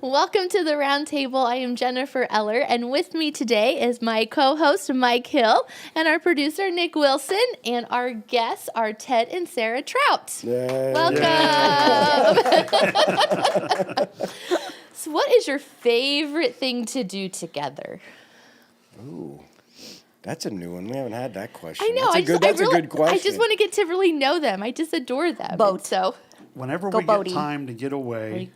Welcome to the Round Table. I am Jennifer Eller, and with me today is my co-host Mike Hill and our producer Nick Wilson, and our guests are Ted and Sarah Trout. Yay. Welcome. So, what is your favorite thing to do together? Ooh, that's a new one. We haven't had that question. I know. That's a good question. I just want to get to really know them. I just adore them. Boat. So, Whenever Go we boating. get time to get away,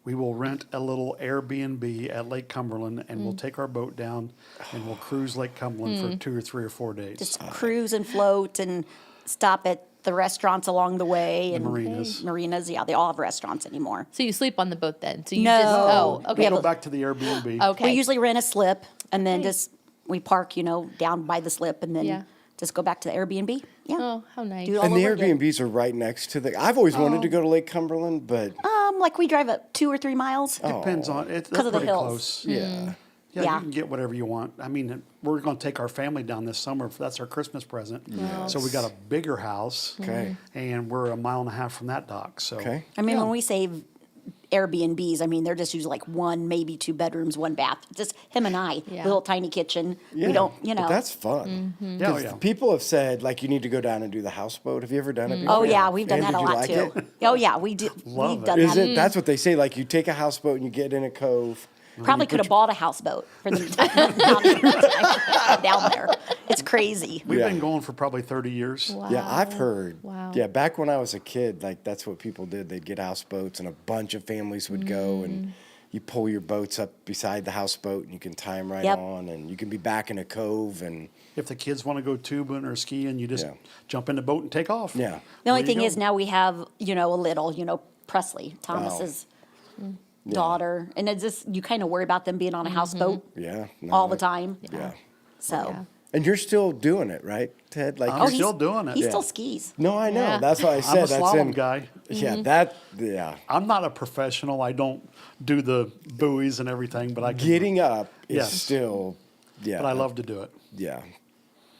we will rent a little Airbnb at Lake Cumberland, and we'll take our boat down, and we'll cruise Lake Cumberland for 2 or 3 or 4 days. Just cruise and float and stop at the restaurants along the way. And marinas. Marinas, yeah, they all have restaurants anymore. so you sleep on the boat then? So you No. just We okay. go back to the Airbnb. Okay. We usually rent a slip and then Nice. we park, down by the slip and then Yeah. just go back to the Airbnb. Yeah. Oh, how nice. Do it all And the over again. Airbnbs are right next to the. I've always wanted to go to Lake Cumberland, but Like we drive up 2 or 3 miles. Depends on it. Because of the pretty hills. close. yeah. Yeah, Yeah. you can get whatever you want. I mean, we're going to take our family down this summer. That's our Christmas present. So we got a bigger house. Okay. And we're a mile and a half from that dock. So Okay. I mean, when we say Airbnbs, I mean, they're just usually like 1, maybe 2 bedrooms, 1 bath. Just him and I, Yeah. little tiny kitchen. Yeah. We don't, But that's fun. Yeah, 'Cause yeah. people have said like you need to go down and do the houseboat. Have you ever done it? Oh before? yeah, we've done And that a did you lot like too. it? Oh yeah, we do. Love We've it. done Is that. it? That's what they say. Like you take a houseboat and you get in a cove. Probably could have bought a houseboat for the down there. It's crazy. We've Yeah. been going for probably 30 years. Wow. Yeah, I've heard. Wow. Yeah, back when I was a kid, like that's what people did. They'd get houseboats, and a bunch of families would go, and you pull your boats up beside the houseboat, and you can tie them right Yep. on, and you can be back in a cove, and If the kids want to go tubing or skiing, you just Yeah. jump in the boat and take off. yeah. The only There you thing go. is now we have, a little, Presley, Thomas's daughter. And it's just, you kind of worry about them being on a houseboat Yeah. no, all the that- time. Yeah. So, Yeah. And you're still doing it, right, Ted? Like, I'm you're- still doing it. he Yeah. still skis. no, I know. Yeah. That's why I said I'm a that's slalom in. guy. Yeah, yeah. I'm not a professional. I don't do the buoys and everything, but I can. Getting up is Yes. still, yeah. But I love to do it. Yeah.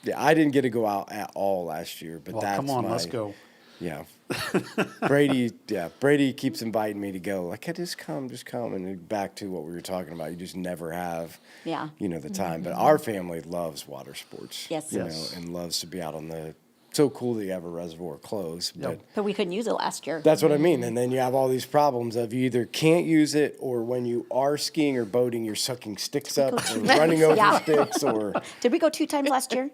Yeah, I didn't get to go out at all last year, but Well, that's come on, my, let's go. Yeah. Brady keeps inviting me to go. Like, just come. And back to what we were talking about, you just never have, Yeah. The time. But our family loves water sports. Yes. Yes. And loves to be out on the, so cool that you have a reservoir close. But Yep. But we couldn't use it last year. that's what I mean. And then you have all these problems of you either can't use it, or when you are skiing or boating, you're sucking sticks up or running over Yeah. sticks or. Did we go 2 times last year?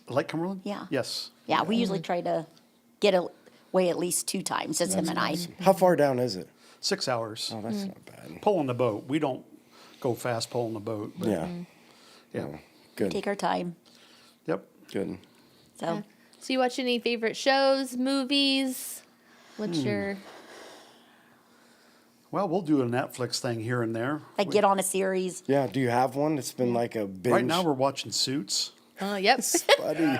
Lake Cumberland? Yeah. Yes. Yeah, we usually try to get away at least 2 times, just him and I. How far down is it? 6 hours. Oh, that's not bad. Pulling the boat. We don't go fast pulling the boat. But Yeah. Yeah. Good. Take our time. Yep. Good. So, So you watch any favorite shows, movies? What's your... Well, we'll do a Netflix thing here and there. like, get on a series. Yeah. Do you have one that's been like a binge? Right now, we're watching Suits. Yep. Buddy.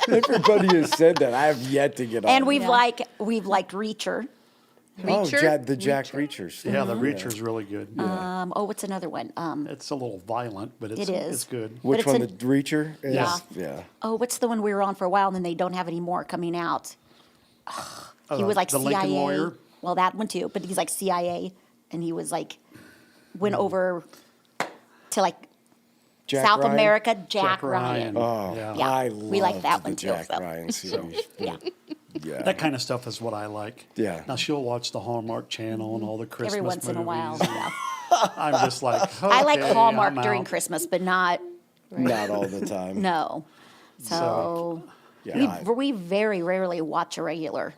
Everybody has said that. I have yet to get on. And it. we've liked Reacher. Reacher? The Jack Reachers. Yeah, the Reacher's really good. What's another one? It's a little violent, but it's It is. it's good. Which it's one? a- The Reacher? Is? Yeah. Yeah. What's the one we were on for a while and then they don't have any more coming out? He was like The CIA. Lincoln Lawyer? Well, that one too, but he's like CIA, and he was like, went over to like Jack South Ryan? America. Jack Ryan. Oh, Yeah. Yeah, I we like loved that the one too, Jack so. Ryan series. Yeah, Yeah. That kind of stuff is what I like. Yeah. Now she'll watch the Hallmark Channel and all the Christmas every once in a while. movies. Yeah. I'm just like, I like okay, Hallmark I'm during out. Christmas, but not Not all the time. no. So Yeah. we very rarely watch a regular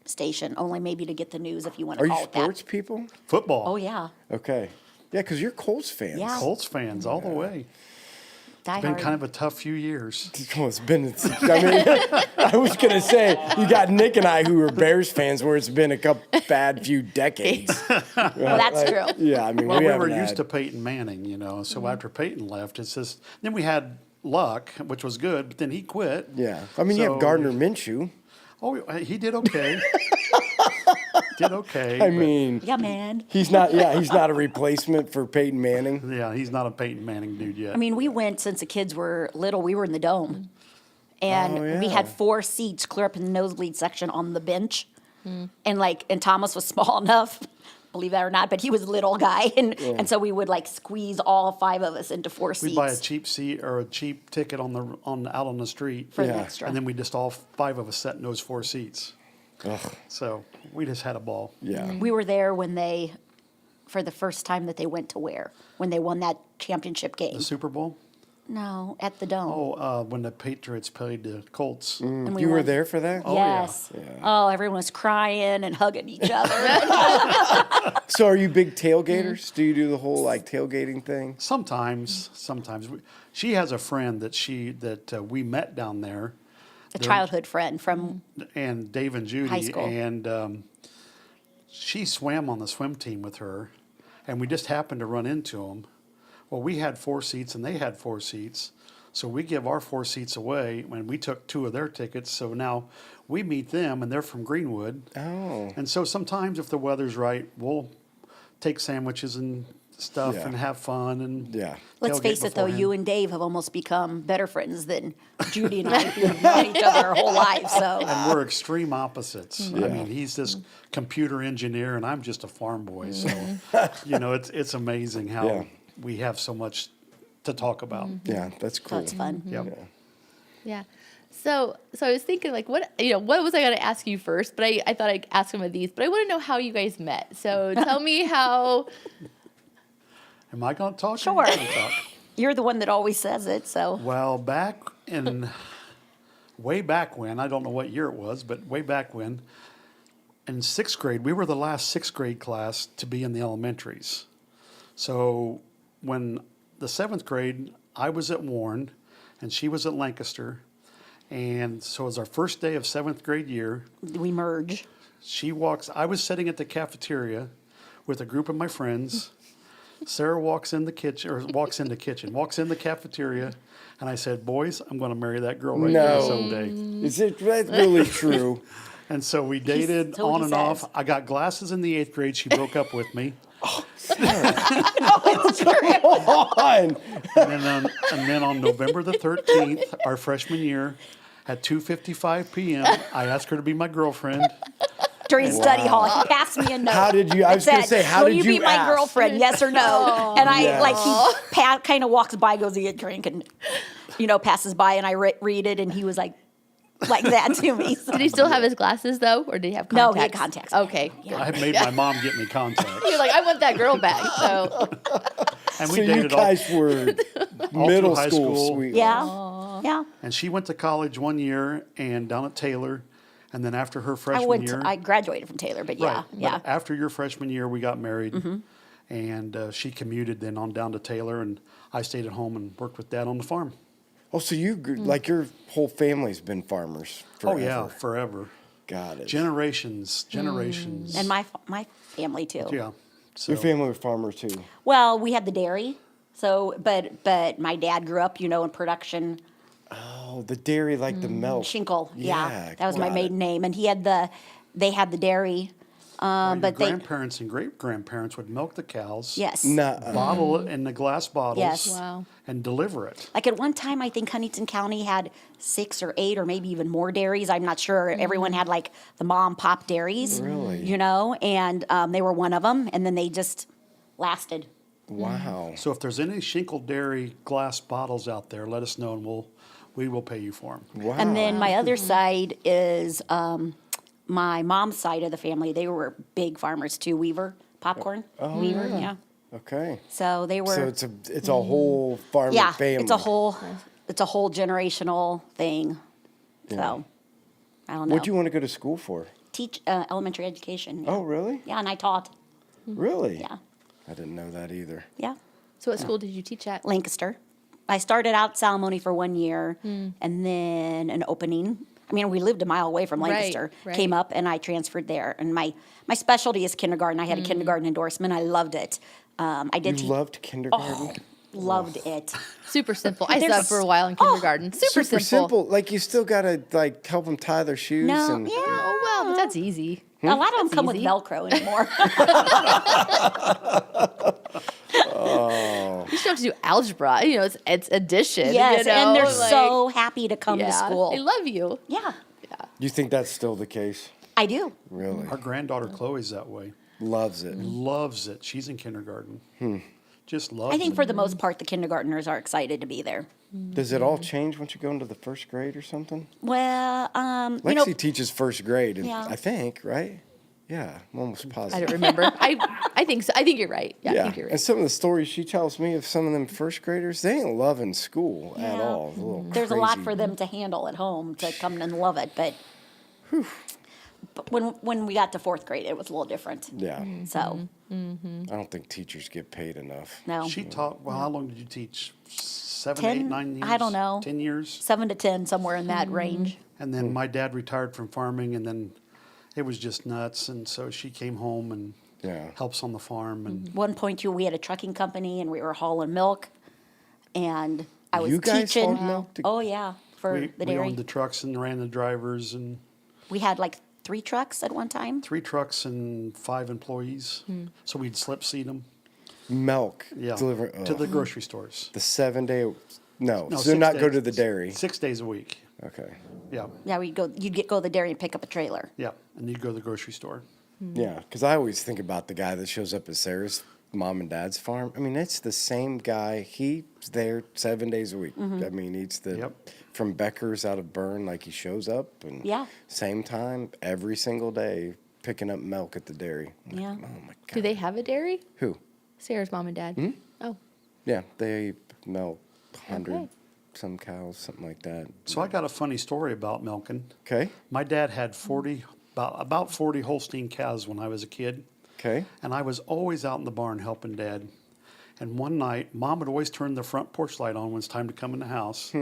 station, only maybe to get the news if you want Are to you call it sports that. people? Football. Oh yeah, Okay. Yeah, because you're Colts fans. Yeah. Colts fans all the way. Die Been Hard. kind of a tough few years. Well, it's been. I mean, I was gonna say you got Nick and I who are Bears fans, where it's been a bad few decades. well, that's true. Yeah, I mean, Well, we were haven't used had- to Peyton Manning, so after Peyton left, it's just, then we had Luck, which was good, but then he quit. Yeah, I mean, you So- have Gardner Minshew. Oh, he did okay. Did okay. I but- mean, Yeah, man. he's not. Yeah, he's not a replacement for Peyton Manning. Yeah, he's not a Peyton Manning dude yet. I mean, we went since the kids were little. We were in the dome, and Oh, we yeah. had 4 seats clear up in the nosebleed section on the bench, and Thomas was small enough. believe that or not, but he was a little guy, and so we would like squeeze all 5 of us into 4 seats. We'd buy a cheap seat or a cheap ticket out on the street, for the Yeah. extra. and then we just all 5 of us sat in those 4 seats. Ugh, So we just had a ball. yeah. We were there for the first time that they went to when they won that championship game. The Super Bowl? No, at the Dome. When the Patriots played the Colts. And we You were won. there for that? yeah. Yes. Oh, everyone was crying and hugging each other. So are you big tailgaters? Do you do the whole like tailgating thing? Sometimes. She has a friend that we met down there, A childhood friend from and Dave and Judy, High school. and she swam on the swim team with her, and we just happened to run into them. Well, we had 4 seats and they had 4 seats, so we give our 4 seats away when we took 2 of their tickets. So now we meet them, and they're from Greenwood. Oh. And so sometimes if the weather's right, we'll take sandwiches and stuff Yeah. and have fun and Yeah. Let's tailgate face it, though, beforehand. you and Dave have almost become better friends than Judy and I have known each other our whole lives. So And we're extreme opposites. I Yeah. mean, he's this computer engineer, and I'm just a farm boy. So, it's amazing how Yeah. we have so much to talk about. Yeah, that's cool. that's fun. Yep. Yeah. So I was thinking like what was I gonna ask you first? But I thought I'd ask some of these. But I want to know how you guys met. So tell me how. Am I going to talk? or Sure. you gonna talk? You're the one that always says it. So Well, way back when, I don't know what year it was, but way back when, in 6th grade, we were the last 6th grade class to be in the elementaries. So when the 7th grade, I was at Warren and she was at Lancaster. And so it was our first day of 7th grade year. we merge. I was sitting at the cafeteria with a group of my friends. Sarah walks in the cafeteria, and I said, "Boys, I'm going to marry that girl right now No. someday." Is it that's really true? And so we dated so on he and says. off. I got glasses in the 8th grade. She broke up with me. On. And then on November the 13th, our freshman year, at 2:55 p.m., I asked her to be my girlfriend. During study hall, he passed me a note. How did you- I that was gonna said, say, how will did you be you my ask? girlfriend? Yes or no? And I Yes. he kind of walks by, goes to get a drink, and passes by, and I read it, and he was like that to me. So. Did he still have his glasses though, or did he have No, contacts? he had contacts. Okay. Yeah. I made my mom get me contacts. You're like, I want that girl back. So And we So you dated guys were all middle through high school, school. sweet. Yeah. And she went to college 1 year and down at Taylor. And then after her freshman year. I graduated from Taylor, but yeah, Right. yeah. But after your freshman year, we got married. And she commuted then on down to Taylor. And I stayed at home and worked with Dad on the farm. Oh, so like your whole family's been farmers forever. Oh, yeah, forever. Got it. Generations. And my family too. Yeah. So, Your family were farmers too. Well, we had the dairy, so but my dad grew up, in production. Oh, the dairy, like the milk. Schinkel, yeah, that was my got maiden it. name, and they had the dairy, your but they grandparents and great grandparents would milk the cows. yes. Nuh-uh. Bottle it in the glass bottles. Yes. Wow. And deliver it. Like at one time, I think Huntington County had 6 or 8 or maybe even more dairies. I'm not sure. Everyone had like the mom pop dairies, Really? and they were one of them, and then they just lasted. Wow. So if there's any Schinkel Dairy glass bottles out there, let us know and we will pay you for them. Wow. And then my other side is my mom's side of the family. They were big farmers too. Weaver popcorn. Oh, Weaver, yeah. Okay. So they were. So it's a whole farming yeah, family. it's a whole generational thing. So I don't know. What do you want to go to school for? Teach elementary education? Yeah. Oh, really? Yeah, and I taught. Really? Yeah, I didn't know that either. yeah. So what school did you teach at? Lancaster. I started out Salamone for 1 year, and then an opening. I mean, we lived a mile away from Right, Lancaster. right. Came up, and I transferred there. And my specialty is kindergarten. I had a kindergarten endorsement. I loved it. I did. You loved kindergarten? Loved it. Super simple. I There's- subbed for a while in kindergarten. Super, Super simple. Like you still gotta like help them tie their shoes. No, and yeah. Oh well, but that's easy. A lot of them come easy. with Velcro anymore. You still have to do algebra. It's addition. yes, and they're like, so happy to come yeah, to school. They love you. Yeah, You think that's still the case? I do. Really? Our granddaughter Chloe's that way. Loves it. Loves it. She's in kindergarten. Just loves I think it. for the most part, the kindergartners are excited to be there. Does it all change once you go into the first grade or something? Well, Lexi teaches first grade, and Yeah. I think, right? Yeah, I'm almost I positive. don't remember. I think so. I think you're right. Yeah, I think you're And right. some of the stories she tells me of some of them first graders, they ain't loving school at Yeah. all. It's a little there's a lot crazy. for them to handle at home to come and love it, but when we got to fourth grade, it was a little different. Yeah, So I don't think teachers get paid enough. no, She taught, well, how long did you teach? 7, 10? 8, 9 years? I don't know. 10 years? 7 to 10, somewhere in that range. And then my dad retired from farming, and then it was just nuts. And so she came home and Yeah. helps on the farm. And One point, we had a trucking company, and we were hauling milk, and I was You guys teaching. hauled milk to- Oh yeah, for we, the we dairy. owned the trucks and ran the drivers, and We had like 3 trucks at one time. 3 trucks and 5 employees. So we'd slip seat them. Milk Yeah. deliver To the grocery stores. the 7-day. No, No, so 6 not go days. to the dairy. 6 days a week. Okay. Yeah. Yeah, you'd go to the dairy and pick up a trailer. Yeah. And you'd go to the grocery store. Yeah, because I always think about the guy that shows up at Sarah's mom and dad's farm. I mean, it's the same guy. He's there 7 days a week. I mean, he's the Yep. from Becker's out of Bern. Like he shows up and Yeah. same time every single day picking up milk at the dairy. I'm Yeah. like, oh my god. Do they have a dairy? Who? Sarah's mom and dad. Oh, Yeah, they milk 100 Okay. some cows, something like that. So I got a funny story about milking. Okay. My dad had 40, about 40 Holstein cows when I was a kid. Okay. And I was always out in the barn helping Dad. And one night, Mom would always turn the front porch light on when it's time to come in the house.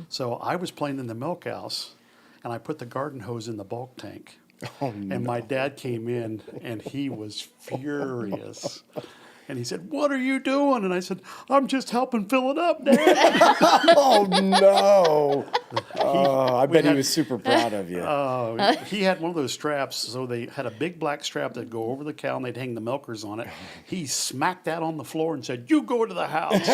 So I was playing in the milk house, and I put the garden hose in the bulk tank. Oh, And my dad came in, and he was furious. And he said, "What are you doing?" And I said, "I'm just helping fill it up, Dad." Oh no! Oh, I bet he had- was super proud of you. He had one of those straps, so they had a big black strap that'd go over the cow, and they'd hang the milkers on it. He smacked that on the floor and said, "You go to the house."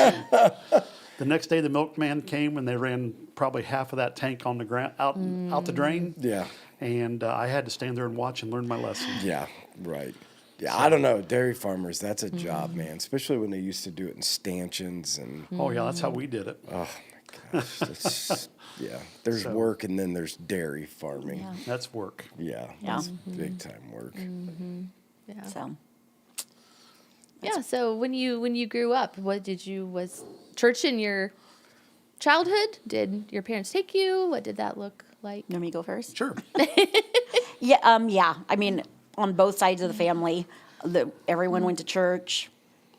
The next day, the milkman came, and they ran probably half of that tank on the ground out the drain. Yeah. And I had to stand there and watch and learn my lesson. Yeah, right. Yeah, I don't know. Dairy farmers, that's a job, man. Especially when they used to do it in stanchions and Oh yeah, that's how we did it. oh my gosh, it's, yeah. There's So- work and then there's dairy farming. Yeah. That's work. Yeah, Yeah. it's big time work. yeah. So Yeah. So when you grew up, was church in your childhood? Did your parents take you? What did that look like? you want me to go first? Sure. Yeah. I mean, on both sides of the family, everyone went to church.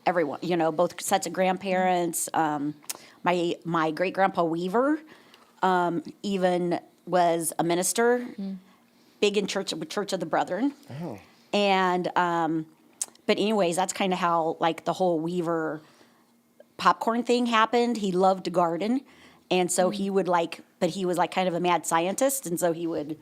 Everyone, both sets of grandparents. My great grandpa Weaver, even was a minister, big in Church of the Brethren. Oh. And but anyways, that's kind of how like the whole Weaver popcorn thing happened. He loved to garden, and so he would but he was like kind of a mad scientist, and so he would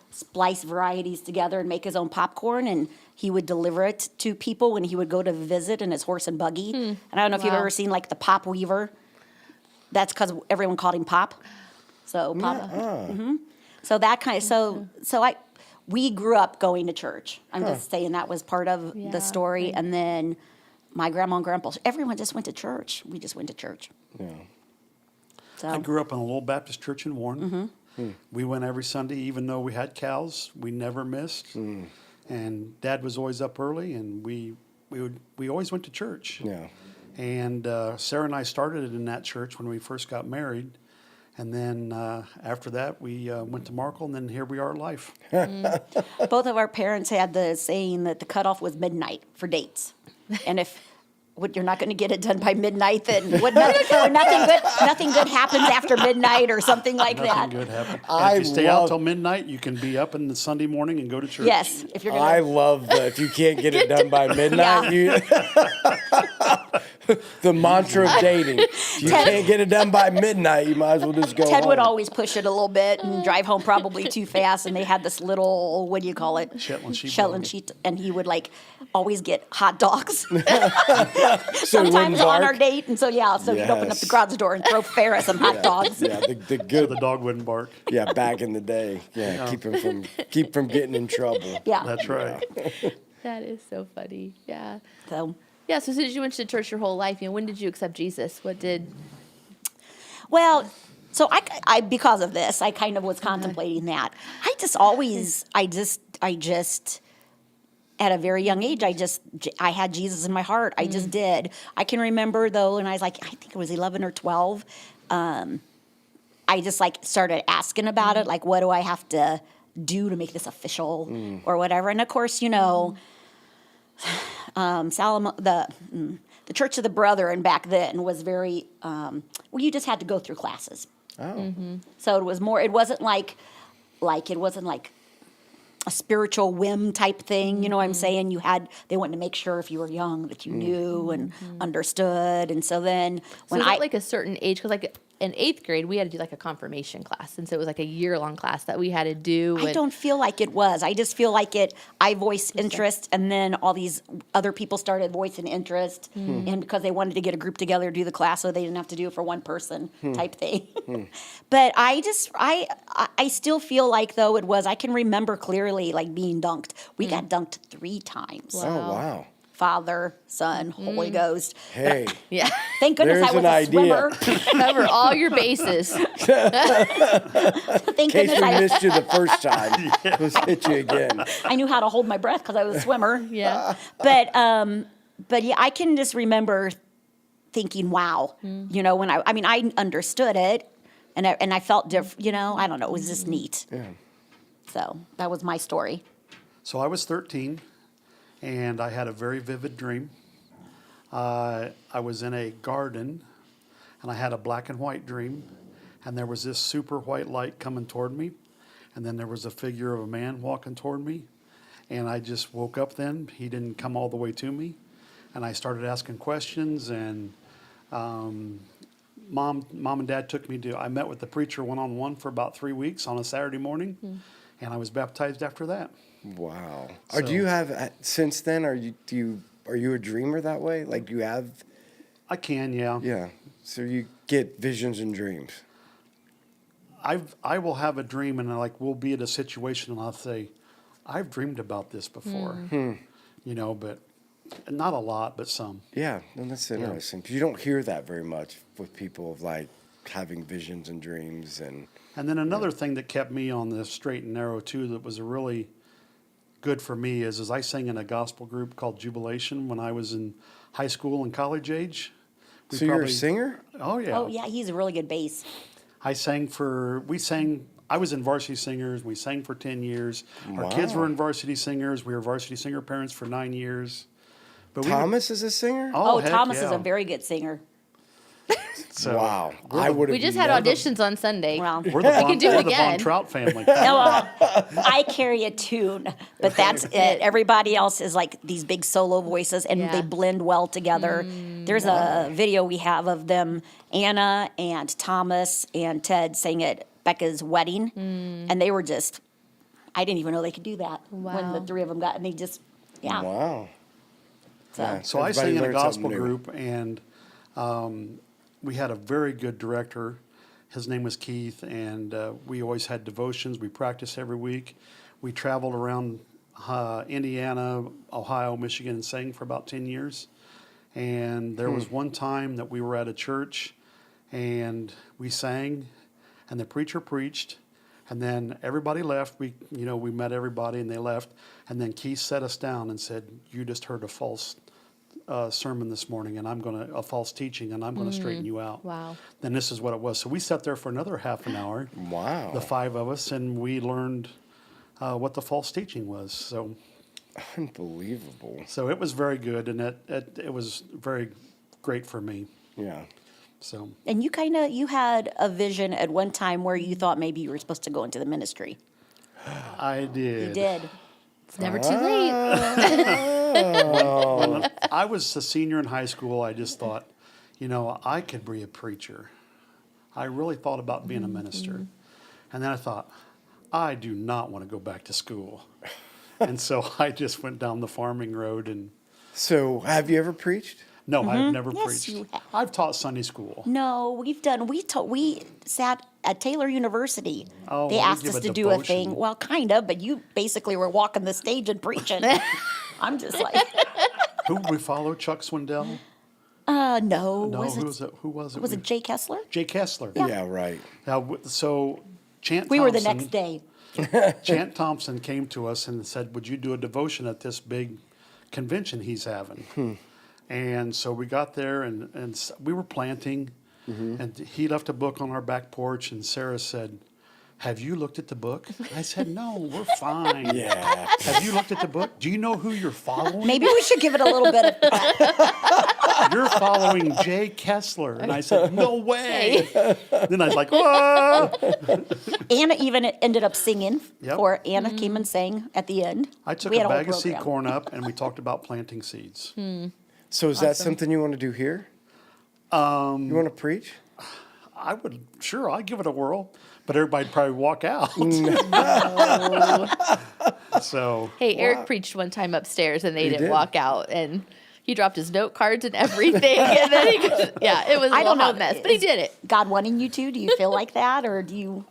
splice varieties together and make his own popcorn, and he would deliver it to people when he would go to visit in his horse and buggy. And I don't know if you've Wow. ever seen like the Pop Weaver. That's because everyone called him Pop. So Pop. So that kind of we grew up going to church. I'm just saying that was part of Yeah, the story. right. And then my grandma and grandpa, everyone just went to church. We just went to church. Yeah. So I grew up in a little Baptist church in Warren. We went every Sunday, even though we had cows. We never missed. And Dad was always up early, and we always went to church. Yeah. And Sarah and I started it in that church when we first got married. And then after that, we went to Markle, and then here we are at Life. both of our parents had the saying that the cutoff was midnight for dates. And if you're not going to get it done by midnight, then nothing good happens after midnight or something like Nothing that. good happened. I And if you stay out love- till midnight, you can be up in the Sunday morning and go to church. Yes, if you're I going to. love that if you can't get it done by midnight, the mantra of dating. If you can't get it done by midnight, you might as well just go Ted home. would always push it a little bit and drive home probably too fast, and they had this little, what do you call it? Shetland sheepdog. Shetland sheep, and he would always get hot dogs. So he wouldn't Sometimes on our bark? date, and so he'd open up Yes. the garage door and throw Farrah some hot dogs. Yeah, the So good. the dog wouldn't bark. Yeah, back in the day. Yeah, keep from getting in trouble. Yeah. That's right. That is so funny. Yeah. So, Yeah. So since you went to church your whole life, when did you accept Jesus? What did? well, so I because of this, I kind of was contemplating that. I just at a very young age, I had Jesus in my heart. I just did. I can remember though, and I was like, I think it was 11 or 12. I just like started asking about it, like, what do I have to do to make this official or whatever? And of course, Salomon, the Church of the Brethren back then was very, well, you just had to go through classes. Oh. So it was more, it wasn't like a spiritual whim type thing. You know what I'm saying? They wanted to make sure if you were young that you knew and understood. And so then So is that like a certain age? Because like in 8th grade, we had to do like a confirmation class. And so it was like a year-long class that we had to do. I don't feel like it was. I just feel like I voiced interest, and then all these other people started voicing interest, and because they wanted to get a group together to do the class so they didn't have to do it for one person type thing. But I still feel like, though, I can remember clearly, like, being dunked. We got dunked 3 times. Oh, wow. Father, Son, Holy Ghost. Hey. Yeah. Thank goodness There's I was an a idea. swimmer. Cover all your bases. Thank In case goodness we missed you the first time, let's hit you again. I knew how to hold my breath because I was a swimmer. Yeah. But yeah, I can just remember thinking, wow, when I understood it, and I felt different. I don't know, it was just neat. Yeah. So that was my story. So I was 13, and I had a very vivid dream. I was in a garden, and I had a black and white dream, and there was this super white light coming toward me, and then there was a figure of a man walking toward me, and I just woke up then. He didn't come all the way to me, and I started asking questions, and Mom and Dad took me I met with the preacher one-on-one for about 3 weeks on a Saturday morning, and I was baptized after that. Wow. So- Do you have since then? Are you a dreamer that way? Like you have? I can, yeah. Yeah. So you get visions and dreams. I will have a dream, and we'll be at a situation, and I'll say, I've dreamed about this before, but not a lot, but some. Yeah, and that's interesting because you don't hear that very much with people of like having visions and dreams and. And then another thing that kept me on the straight and narrow too, that was really good for me, is I sang in a gospel group called Jubilation when I was in high school and college age. So you're a singer? Oh yeah. Oh yeah, he's a really good bass. I was in Varsity Singers. We sang for 10 years. Our kids were in Varsity Singers. We were Varsity Singer parents for 9 years. But Thomas is a singer? Oh, heck Thomas is yeah. a very good singer. So Wow. I would have. We just had auditions on Sunday. Well, We're the Von, do it we're the Von again. Trout family. I carry a tune, but that's it. Everybody else is like these big solo voices, and Yeah. they blend well together. There's a video we have of them, Anna and Thomas and Ted, sang at Becca's wedding, and they were just, I didn't even know they could do that when the Wow. 3 of them got, and they just, yeah. Wow. So, Yeah. So I Everybody sang in a learned something gospel new. group, and we had a very good director. His name was Keith, and we always had devotions. We practiced every week. We traveled around Indiana, Ohio, Michigan, and sang for about 10 years. And there was one time that we were at a church, and we sang, and the preacher preached, and then everybody left. We met everybody, and they left. And then Keith set us down and said, "You just heard a false sermon this morning, and a false teaching, and I'm going to straighten you out." Wow. Then this is what it was. So we sat there for another half an hour, Wow. the 5 of us, and we learned what the false teaching was. So Unbelievable. it was very good, and it was very great for me. Yeah. So and you had a vision at one time where you thought maybe you were supposed to go into the ministry. I did. You did. It's never too late. When I was a senior in high school, I just thought, I could be a preacher. I really thought about being a minister. And then I thought, I do not want to go back to school. And so I just went down the farming road. And So have you ever preached? no, I've never Yes, preached. you have. I've taught Sunday school. No, we sat at Taylor University. Oh, they we asked give us a to do a devotion. thing. Well, kind of, but you basically were walking the stage and preaching. I'm just like, Who we follow? Chuck Swindell? no. No, Was who it, was it? Who was it? was it Jay Kessler? Jay Kessler. Yeah, right. Now, so Chant We were the Thompson- next day. Chant Thompson came to us and said, "Would you do a devotion at this big convention he's having?" And so we got there, and we were planting, and he left a book on our back porch, and Sarah said, "Have you looked at the book?" I said, "No, we're fine." Yeah. Have you looked at the book? Do you know who you're following? Maybe we should give it a little bit of You're following Jay Kessler. And I said, "No way." Then I was like, "Whoa." Anna even ended up singing Yep. for Anna came and sang at the end. I took We a had whole bag of seed program. corn up, and we talked about planting seeds. So is that something you want to do here? You want to preach? I would, sure, I'd give it a whirl, but everybody'd probably walk out. So, Hey, Eric preached one time upstairs and they didn't did? walk out, and he dropped his note cards and everything. And then he goes, yeah, it was a I little don't know. hot mess, but he did it. God wanting you to? Do you feel like that, or do you?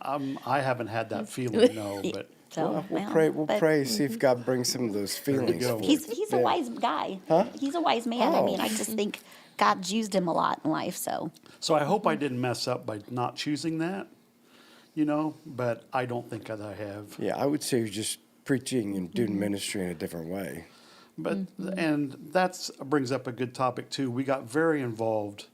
I haven't had that feeling, no, but So We'll pray. We'll but pray. See if God brings some of those feelings. go. forth. He's a wise guy. He's a wise man. I mean, I just think God's used him a lot in life. So I hope I didn't mess up by not choosing that, but I don't think that I have. Yeah, I would say you're just preaching and doing ministry in a different way. But, and that brings up a good topic too. We got very involved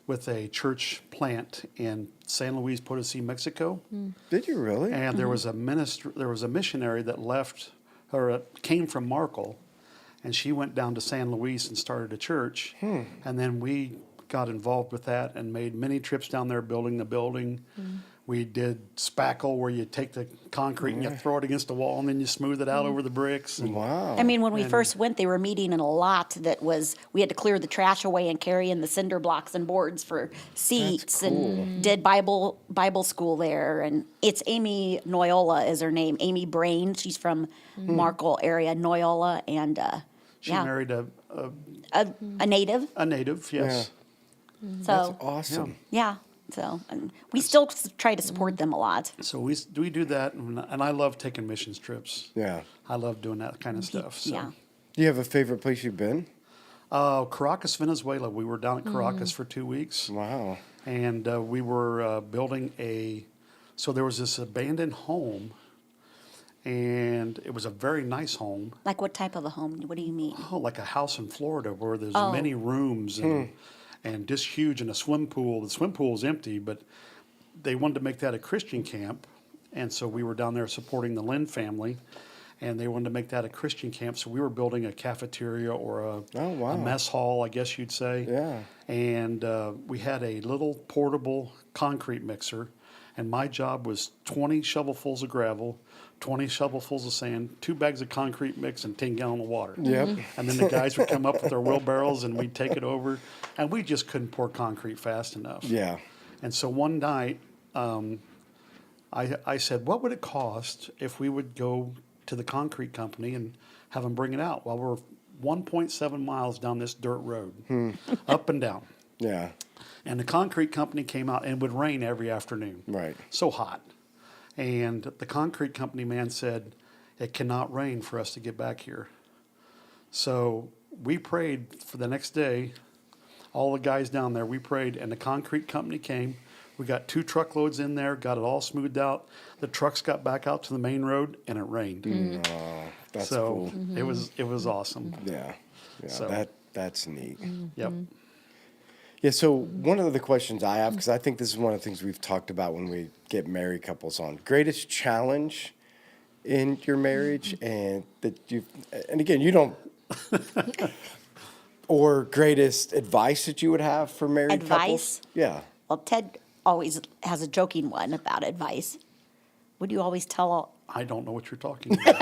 with a church plant in San Luis Potosí, Mexico. Did you really? And there was a missionary that left, or came from Markle, and she went down to San Luis and started a church. And then we got involved with that and made many trips down there building the building. We did spackle, where you take the concrete and you throw it against the wall, and then you smooth it out over the bricks. And Wow. I mean, when we first went, they were meeting in a lot that was we had to clear the trash away and carry in the cinder blocks and boards for seats, and did Bible school there. And it's Amy Noyola is her name. Amy Brain. She's from Markle area, Noyola, and she yeah, married a native. native, yes. That's So awesome. yeah. So and we still try to support them a lot. So we do that, and I love taking missions trips. Yeah. I love doing that kind of stuff. So. Yeah. Do you have a favorite place you've been? Caracas, Venezuela. We were down at Caracas for 2 weeks. Wow. And we were building so there was this abandoned home, and it was a very nice home. Like what type of a home? What do you mean? Oh, like a house in Florida where there's many rooms and just huge, and a swim pool. The swim pool is empty, but they wanted to make that a Christian camp. And so we were down there supporting the Lynn family, and they wanted to make that a Christian camp. So we were building a cafeteria or a mess hall, I guess you'd say. Yeah. And we had a little portable concrete mixer, and my job was 20 shovelfuls of gravel, 20 shovelfuls of sand, 2 bags of concrete mix, and 10 gallons of water. Yep. And then the guys would come up with their wheelbarrows, and we'd take it over, and we just couldn't pour concrete fast enough. Yeah. And so one night, I said, what would it cost if we would go to the concrete company and have them bring it out? Well, we're 1.7 miles down this dirt road, up and down. Yeah. And the concrete company came out, and it would rain every afternoon. Right. So hot. And the concrete company man said, it cannot rain for us to get back here. So we prayed for the next day. All the guys down there, we prayed, and the concrete company came. We got 2 truckloads in there, got it all smoothed out. The trucks got back out to the main road, and it rained. Oh, that's So cool. it was awesome. Yeah. Yeah. So- That's neat. Yep. Yeah, so one of the questions I have, because I think this is one of the things we've talked about when we get married couples on, greatest challenge in your marriage, and again, you don't, or greatest advice that you would have for married couples? Advice? Yeah. Well, Ted always has a joking one about advice. Would you always tell I don't know what you're talking about.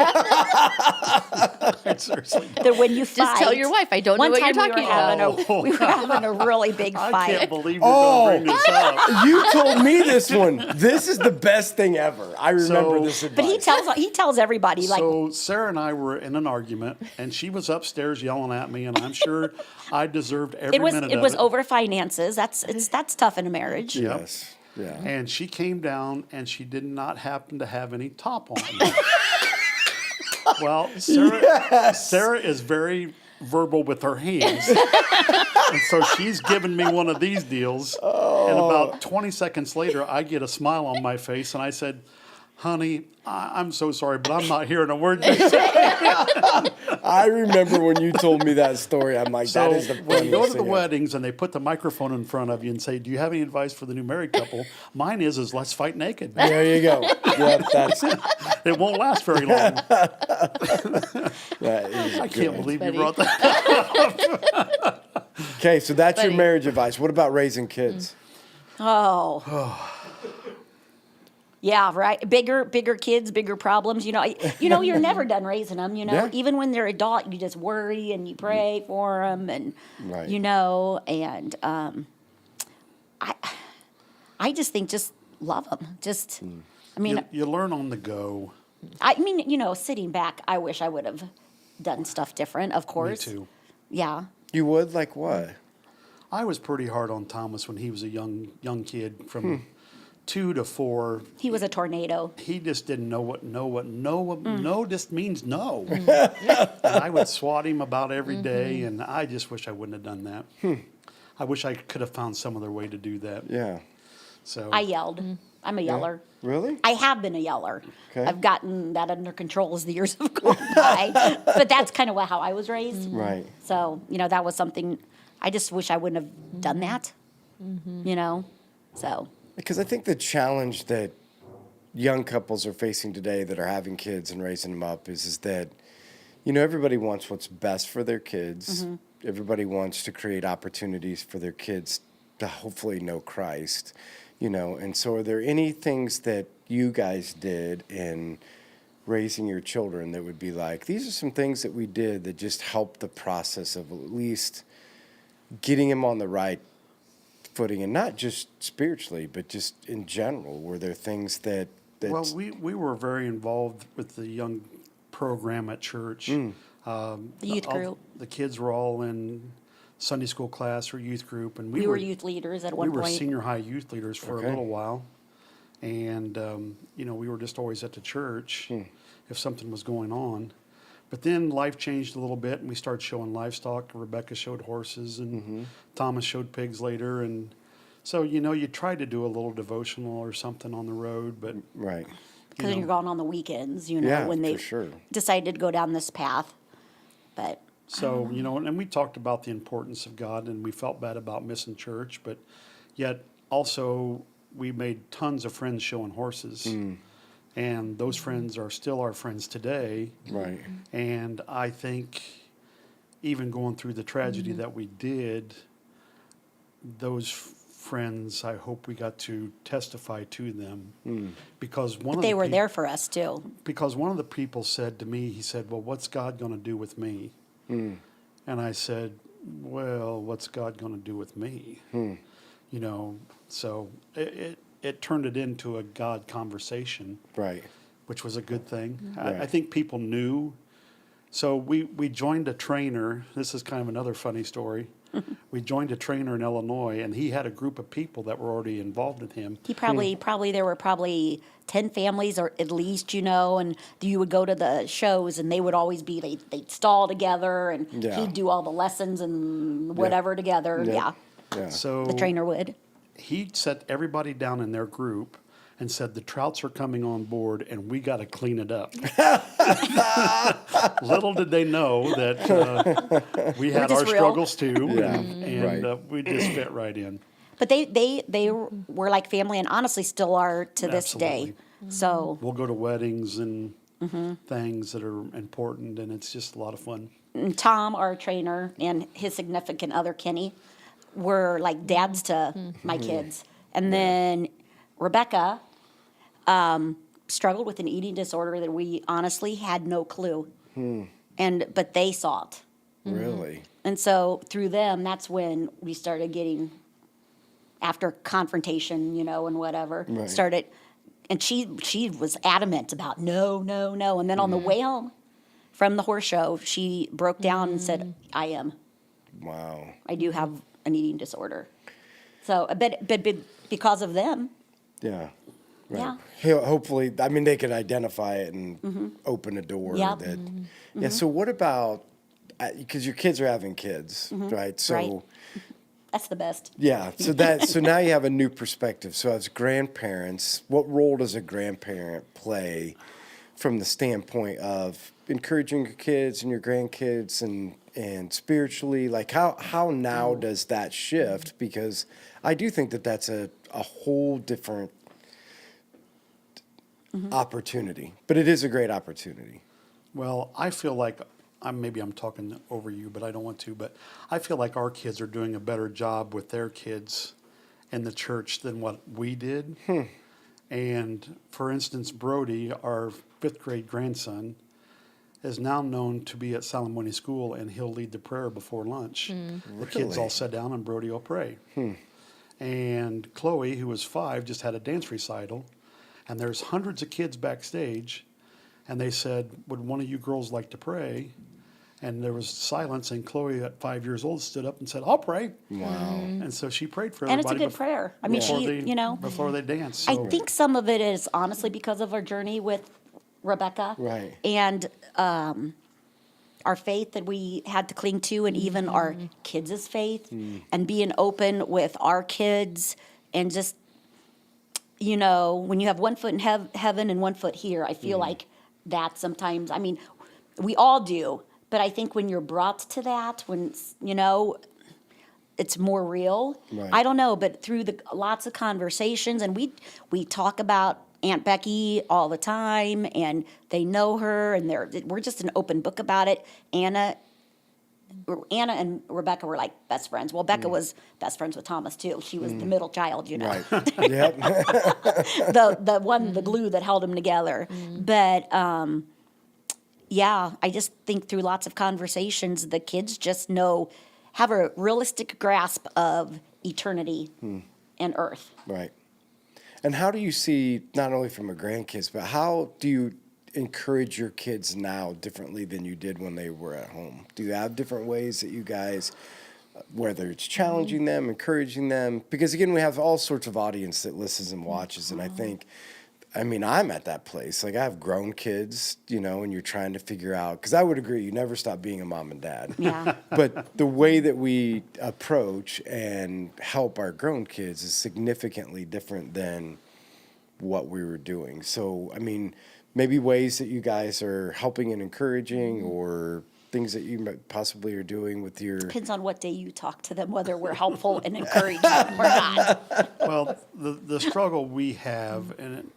I seriously don't. that when you fight? Just tell your wife, I don't know what you're talking about. We were having a really big I fight. can't believe you're going to bring this up. You told me this one. This is the best thing ever. I remember So- this advice. But he tells everybody like So Sarah and I were in an argument, and she was upstairs yelling at me, and I'm sure I deserved every minute it of was it. over finances. That's tough in a marriage. Yep. Yes. Yeah. And she came down, and she did not happen to have any top on. Well, Sarah is very verbal with her hands. And so she's given me one of these deals. And about 20 seconds later, I get a smile on my face. And I said, honey, I'm so sorry, but I'm not hearing a word you say. I remember when you told me that story. I'm like, So that is the when you go funniest to the thing. weddings and they put the microphone in front of you and say, do you have any advice for the new married couple? Mine is let's fight naked. There you go. Yep, that's it. It won't last very long. That is I can't believe you funny. brought that. Okay, so that's your Funny. marriage advice. What about raising kids? Oh. Yeah, right. Bigger kids, bigger problems. You're never done raising them. Yeah. Even when they're adult, you just worry and you pray for them, and Right. and I just think just love them. Just, I mean, You learn on the go. sitting back, I wish I would have done stuff different. Of Me course. too. Yeah. You would? Like what? I was pretty hard on Thomas when he was a young kid from 2 to 4. He was a tornado. He just didn't know what no just means no. And I would swat him about every day, and I just wish I wouldn't have done that. I wish I could have found some other way to do that. Yeah. So I yelled. I'm a yeller. Really? I have been a yeller. Okay. I've gotten that under control as the years have gone by. But that's kind of how I was raised. Right. So, that was something, I just wish I wouldn't have done that. So, Because I think the challenge that young couples are facing today that are having kids and raising them up is that, everybody wants what's best for their kids. Everybody wants to create opportunities for their kids to hopefully know Christ, And so are there any things that you guys did in raising your children that would be like, these are some things that we did that just helped the process of at least getting them on the right footing, and not just spiritually, but just in general? Were there things that well, we were very involved with the young program at church. the youth group. The kids were all in Sunday school class or youth group, and We were youth leaders at one we were point. senior high youth leaders for Okay. a little while, and we were just always at the church if something was going on. But then life changed a little bit, and we started showing livestock. Rebecca showed horses, and Thomas showed pigs later, and so you try to do a little devotional or something on the road, but right? Because know. you're gone on the weekends, Yeah, when they for sure. decided to go down this path. But So, and we talked about the importance of God, and we felt bad about missing church, but yet also we made tons of friends showing horses. And those friends are still our friends today. Right. And I think even going through the tragedy that we did, those friends, I hope we got to testify to them. Because one of they the were peop- there for us too. Because one of the people said to me, he said, well, what's God going to do with me? And I said, well, what's God going to do with me? So it turned it into a God conversation, Right. which was a good thing. Right. I think people knew. So we joined a trainer. This is kind of another funny story. We joined a trainer in Illinois, and he had a group of people that were already involved with him. He probably there were probably 10 families or at least, and you would go to the shows and they would always be they'd stall together and Yeah. he'd do all the lessons and whatever together. Yep. Yeah. Yeah. So The trainer would. he set everybody down in their group and said, the Trouts are coming on board and we got to clean it up. Little did they know that we had just our real. struggles too, Yeah, and right. we just fit right in. But they were like family and honestly still are to this day. Absolutely. So We'll go to weddings and things that are important, and it's just a lot of fun. and Tom, our trainer, and his significant other, Kenny, were like dads to my kids. And then Rebecca struggled with an eating disorder that we honestly had no clue. But they saw it. Really? And so through them, that's when we started getting, after confrontation, and whatever, Right. started, and she was adamant about no. And then on the way home from the horse show, she broke down and said, I do have an eating disorder. So, but because of them, Yeah. Yeah. Hopefully, I mean, they can identify it and open a door. Yep. That, Yeah. So what about, because your kids are having kids, right? So. Right. That's the best. Yeah, so now you have a new perspective. So as grandparents, what role does a grandparent play from the standpoint of encouraging your kids and your grandkids and spiritually? Like how now does that shift? Because I do think that that's a whole different opportunity, but it is a great opportunity. Well, I feel like maybe I'm talking over you, but I don't want to. But I feel like our kids are doing a better job with their kids in the church than what we did. And for instance, Brody, our 5th grade grandson, is now known to be at Salamone School, and he'll lead the prayer before lunch. The kids all sit down, and Brody will pray. And Chloe, who was 5, just had a dance recital, and there's hundreds of kids backstage. And they said, would one of you girls like to pray? And there was silence, and Chloe, at 5 years old, stood up and said, I'll pray. Wow. And so she prayed for And it's everybody. a good prayer. I mean, Before they danced. I So think some of it is honestly because of our journey with Rebecca. Right. And our faith that we had to cling to, and even our kids' faith, and being open with our kids, and just, when you have one foot in heaven and one foot here, I feel like that sometimes, I mean, we all do, but I think when you're brought to that, when, it's more real. Right. I don't know, but through the lots of conversations, and we talk about Aunt Becky all the time, and they know her, and we're just an open book about it. Anna and Rebecca were like best friends. Well, Becca was best friends with Thomas too. She was the middle child, Right. Yep. the glue that held them together. But I just think through lots of conversations, the kids just have a realistic grasp of eternity and earth. Right. And how do you see, not only from a grandkids, but how do you encourage your kids now differently than you did when they were at home? Do you have different ways that you guys, whether it's challenging them, encouraging them? Because again, we have all sorts of audience that listens and watches, and I'm at that place. Like, I have grown kids, and you're trying to figure out, because I would agree, you never stop being a mom and dad. Yeah. But the way that we approach and help our grown kids is significantly different than what we were doing. So, maybe ways that you guys are helping and encouraging, or things that you possibly are doing with your... Depends on what day you talk to them, whether we're helpful and encourage them or not. Well, the struggle we have,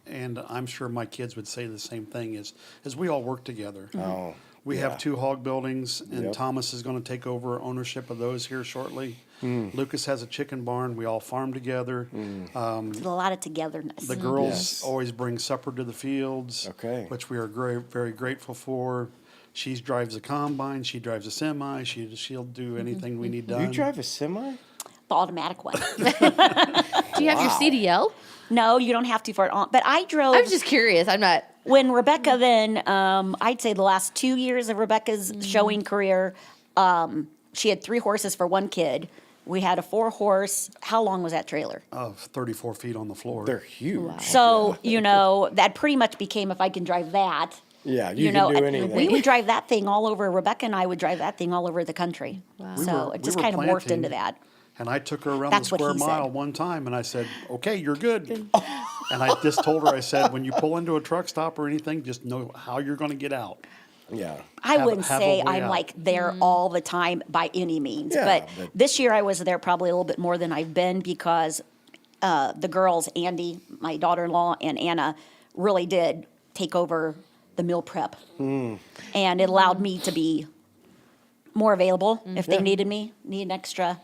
and I'm sure my kids would say the same thing, is we all work together. Oh, We yeah. have 2 hog buildings, and Yep. Thomas is going to take over ownership of those here shortly. Lucas has a chicken barn. We all farm together. It's a lot of togetherness. The girls Yes. always bring supper to the fields, Okay. which we are very, very grateful for. She drives a combine. She drives a semi. She'll do anything we need done. You drive a semi? The automatic one. Do you have your CDL? No, you don't have to for it on. But I drove. I'm just curious. I'm not. When Rebecca then, I'd say the last 2 years of Rebecca's showing career, she had 3 horses for one kid. We had a 4-horse. How long was that trailer? 34 feet on the floor. They're huge. So, that pretty much became, if I can drive that. Yeah, you can do anything. We would drive that thing all over, Rebecca and I would drive that thing all over the country. Wow. So it just kind of morphed into that. And I took her around That's the what square he said. mile one time, and I said, okay, you're good. And I just told her, I said, when you pull into a truck stop or anything, just know how you're going to get out. Yeah. I Have- wouldn't have a say way I'm out. like there all the time by any means, Yeah, but but- this year I was there probably a little bit more than I've been because the girls, Andy, my daughter-in-law, and Anna, really did take over the meal prep, and it allowed me to be more available if they needed me, need an extra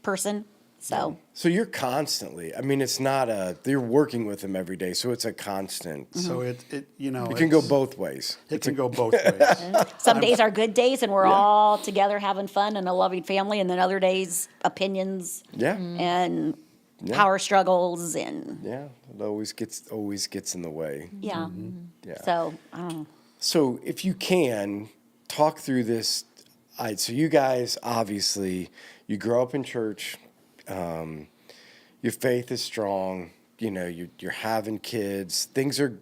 person. So So you're constantly, it's not you're working with them every day, so it's a constant. So it It can go both ways. It can go both ways. some days are good days and we're all together having fun and a loving family, and then other days opinions Yeah. and power struggles and Yeah. It always gets in the way. yeah. Yeah. So I don't know. So if you can talk through this, so you guys obviously you grow up in church, your faith is strong, you're having kids. Things are,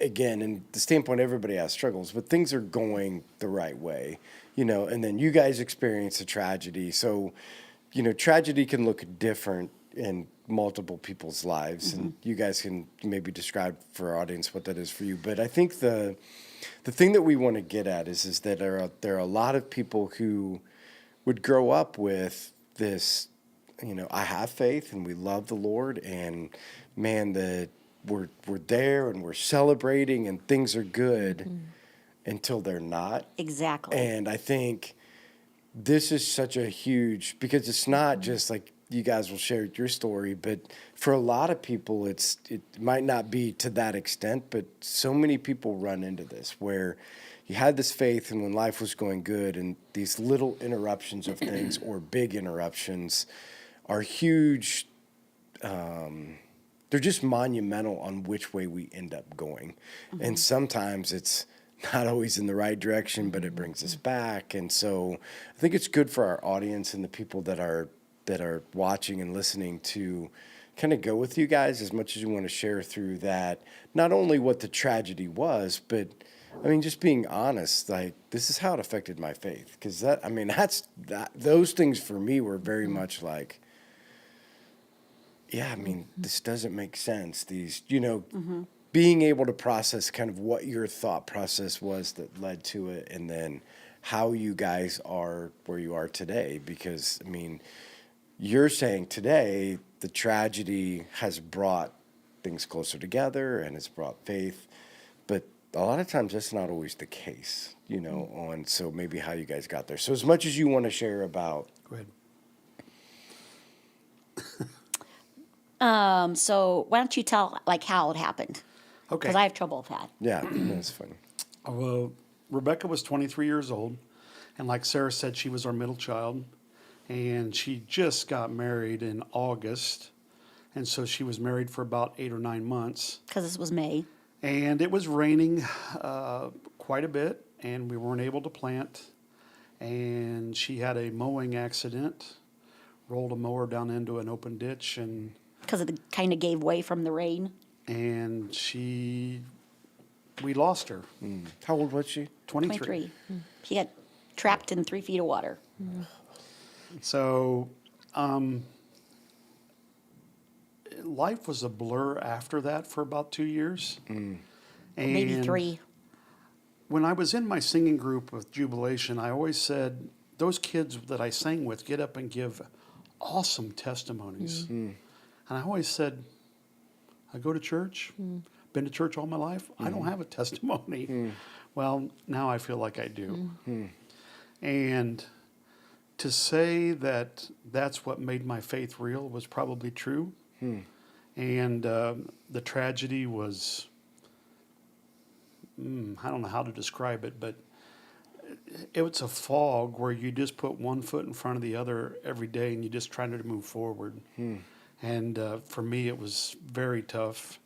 again, in the standpoint, everybody has struggles, but things are going the right way, and then you guys experience a tragedy. So, tragedy can look different in multiple people's lives, and you guys can maybe describe for our audience what that is for you. But I think the thing that we want to get at is that there are a lot of people who would grow up with this, I have faith and we love the Lord, and man, we're there and we're celebrating and things are good until they're not. Exactly. And I think this is such a huge, because it's not just like you guys will share your story, but for a lot of people, it might not be to that extent, but so many people run into this where you had this faith and when life was going good and these little interruptions of things or big interruptions are huge. They're just monumental on which way we end up going. And sometimes it's not always in the right direction, but it brings us back. And so I think it's good for our audience and the people that are watching and listening to kind of go with you guys as much as you want to share through that, not only what the tragedy was, but I mean, just being honest, like this is how it affected my faith. Because those things for me were very much like, yeah, I mean, this doesn't make sense. These, being able to process kind of what your thought process was that led to it, and then how you guys are where you are today. Because, I mean, you're saying today the tragedy has brought things closer together and it's brought faith, but a lot of times that's not always the case, on so maybe how you guys got there. So as much as you want to share about. Go ahead. So why don't you tell like how it happened? Okay. Because I have trouble with that. Yeah, that's funny. Well, Rebecca was 23 years old, and like Sarah said, she was our middle child, and she just got married in August, and so she was married for about 8 or 9 months. Because this was May. And it was raining quite a bit, and we weren't able to plant, and she had a mowing accident, rolled a mower down into an open ditch, and Because it kind of gave way from the rain. we lost her. How old was she? 23. She got trapped in 3 feet of water. So, life was a blur after that for about 2 years. And Maybe 3. when I was in my singing group with Jubilation, I always said, those kids that I sang with get up and give awesome testimonies. And I always said, I go to church, been to church all my life, I don't have a testimony. Well, now I feel like I do. And to say that that's what made my faith real was probably true. And the tragedy was, I don't know how to describe it, but it was a fog where you just put one foot in front of the other every day and you just trying to move forward. And for me, it was very tough.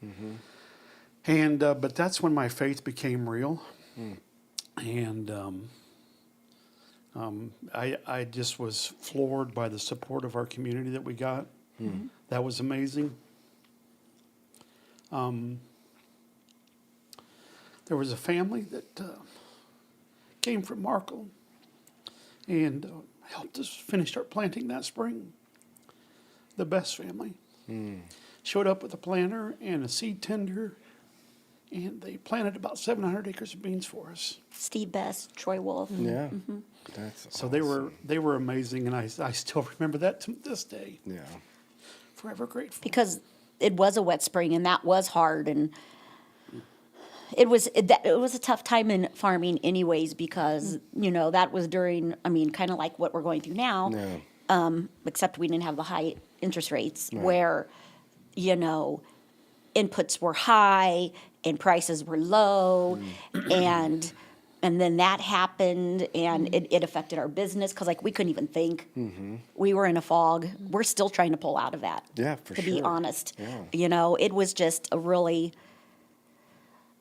And but that's when my faith became real. And I just was floored by the support of our community that we got. That was amazing. There was a family that came from Markle and helped us finish our planting that spring. The Best family showed up with a planter and a seed tender, and they planted about 700 acres of beans for us. Steve Best, Troy Wolf. Yeah. That's So awesome. they were amazing, and I still remember that to this day. Yeah. Forever grateful. Because it was a wet spring and that was hard, and it was a tough time in farming anyways, because that was during, kind of like what we're going through now. Yeah. Except we didn't have the high interest rates where inputs were high and prices were low, and then that happened, and it affected our business because we couldn't even think. We were in a fog. We're still trying to pull out of that. Yeah, for to sure. be honest. Yeah. It was just a really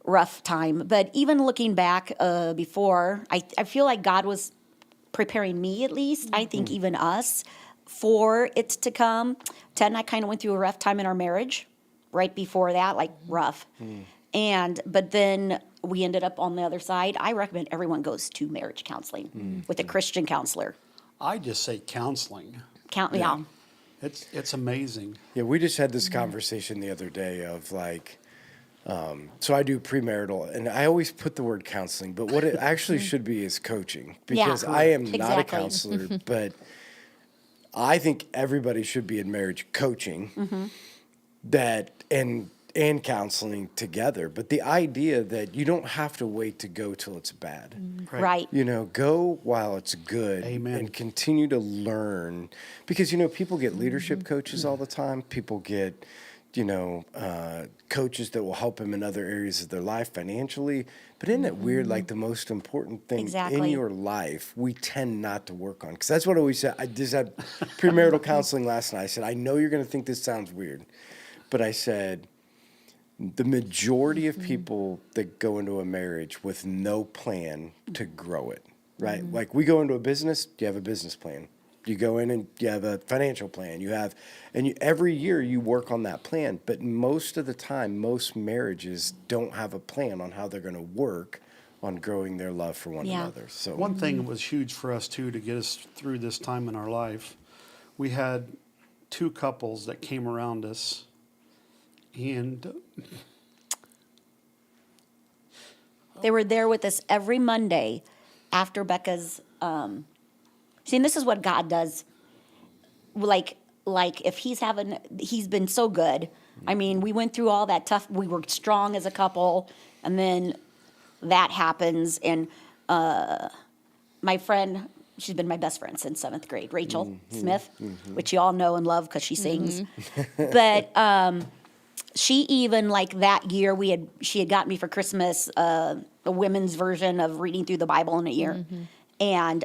rough time. But even looking back before, I feel like God was preparing me, at least, I think even us, for it to come. Ted and I kind of went through a rough time in our marriage. right before that, like rough. But then we ended up on the other side. I recommend everyone goes to marriage counseling with a Christian counselor. I just say counseling. Yeah. It's amazing. Yeah, we just had this conversation the other day of like, so I do premarital, and I always put the word counseling, but what it actually should be is coaching, because I am not a exactly. counselor, but I think everybody should be in marriage coaching that and counseling together. But the idea that you don't have to wait to go till it's bad. Right. You know, go while it's good. Amen. And continue to learn. Because, people get leadership coaches all the time. People get, coaches that will help them in other areas of their life financially. But isn't it weird, like the most important thing in Exactly. your life, we tend not to work on? Because that's what I always said. I just had premarital counseling last night. I said, I know you're going to think this sounds weird. But I said, the majority of people that go into a marriage with no plan to grow it, right? Like we go into a business, you have a business plan. You go in and you have a financial plan. Every year you work on that plan. But most of the time, most marriages don't have a plan on how they're going to work on growing their love for one another. So One thing that was huge for us too to get us through this time in our life, we had 2 couples that came around us, and They were there with us every Monday after Becca's. See, and this is what God does. Like if he's been so good. I mean, we went through all that tough. We were strong as a couple, and then that happens. And my friend, she's been my best friend since 7th grade, Rachel Smith, which you all know and love because she sings. But she even like that year she had got me for Christmas a women's version of reading through the Bible in a year, and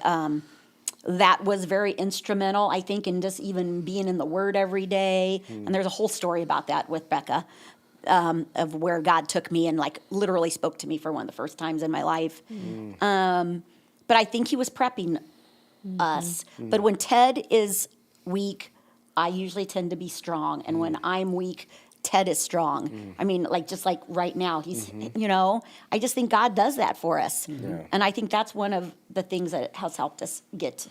that was very instrumental, I think, in just even being in the Word every day. And there's a whole story about that with Becca, of where God took me and like literally spoke to me for one of the first times in my life. But I think He was prepping us. But when Ted is weak, I usually tend to be strong, and when I'm weak, Ted is strong. I mean, just like right now, he's, I just think God does that for us. And I think that's one of the things that has helped us get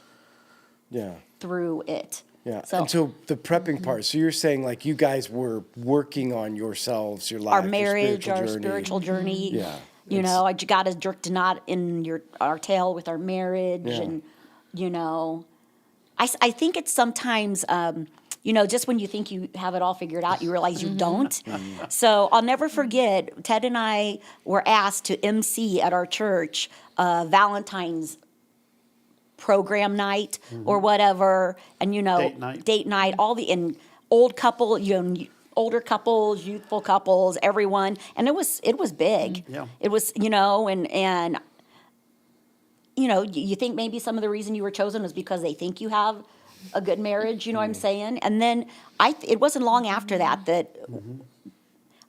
through it. Yeah. So, and so the prepping part. So you're saying like you guys were working on yourselves, your life, our marriage, your our spiritual journey. spiritual journey. Yeah. I got a jerked a knot in our tail with our marriage. Yeah. And, I think it's sometimes, just when you think you have it all figured out, you realize you don't. So I'll never forget, Ted and I were asked to MC at our church Valentine's program night or whatever, and date night, all and old couple, older couples, youthful couples, everyone, and it was big. Yeah. It was, and you think maybe some of the reason you were chosen was because they think you have a good marriage, what I'm saying? And then it wasn't long after that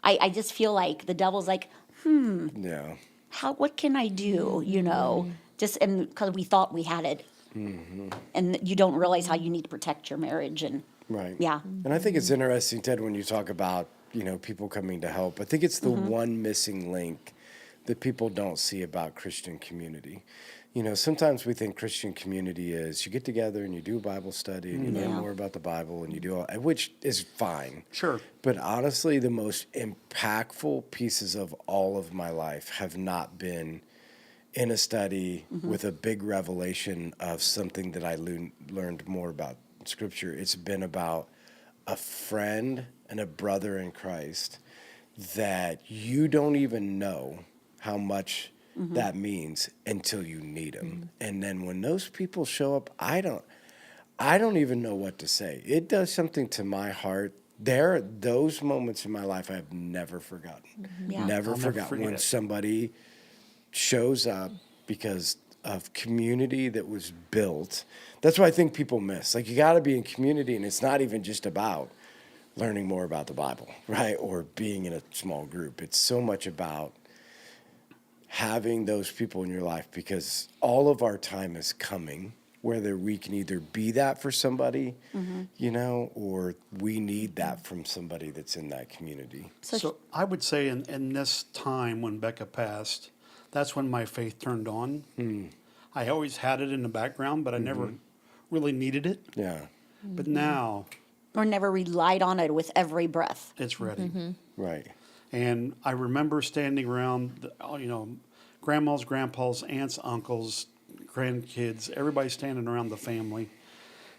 I just feel like the devil's like, what can I do, just because we thought we had it. And you don't realize how you need to protect your marriage. And Right. yeah. And I think it's interesting, Ted, when you talk about, people coming to help. I think it's the one missing link that people don't see about Christian community. Sometimes we think Christian community is you get together and you do a Bible study and you learn more about the Bible and you do all, which is fine. Sure. But honestly, the most impactful pieces of all of my life have not been in a study with a big revelation of something that I learned more about Scripture. It's been about a friend and a brother in Christ that you don't even know how much that means until you need them. And then when those people show up, I don't even know what to say. It does something to my heart. There are those moments in my life I have never forgotten. Yeah. Never I'll never forgotten forget when it. somebody shows up because of community that was built. That's what I think people miss. Like, you got to be in community, and it's not even just about learning more about the Bible, right? Or being in a small group. It's so much about having those people in your life, because all of our time is coming. whether we can either be that for somebody, or we need that from somebody that's in that community. So I would say in this time when Becca passed, that's when my faith turned on. I always had it in the background, but I never really needed it. Yeah. But now Or never relied on it with every breath. it's ready. Right. And I remember standing around, grandmas, grandpas, aunts, uncles, grandkids, everybody standing around the family.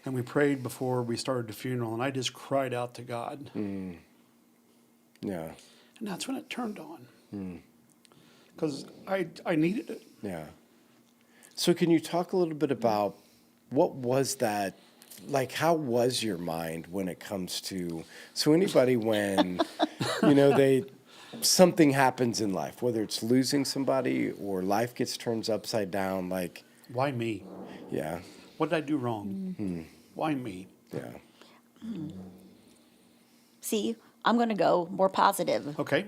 And we prayed before we started the funeral, and I just cried out to God. Yeah. And that's when it turned on. Because I needed it. Yeah. So can you talk a little bit about what was that, like, how was your mind when it comes to, so anybody when, something happens in life, whether it's losing somebody or life gets turned upside down, like. Why me? Yeah. What did I do wrong? Why me? Yeah. See, I'm going to go more positive. Okay.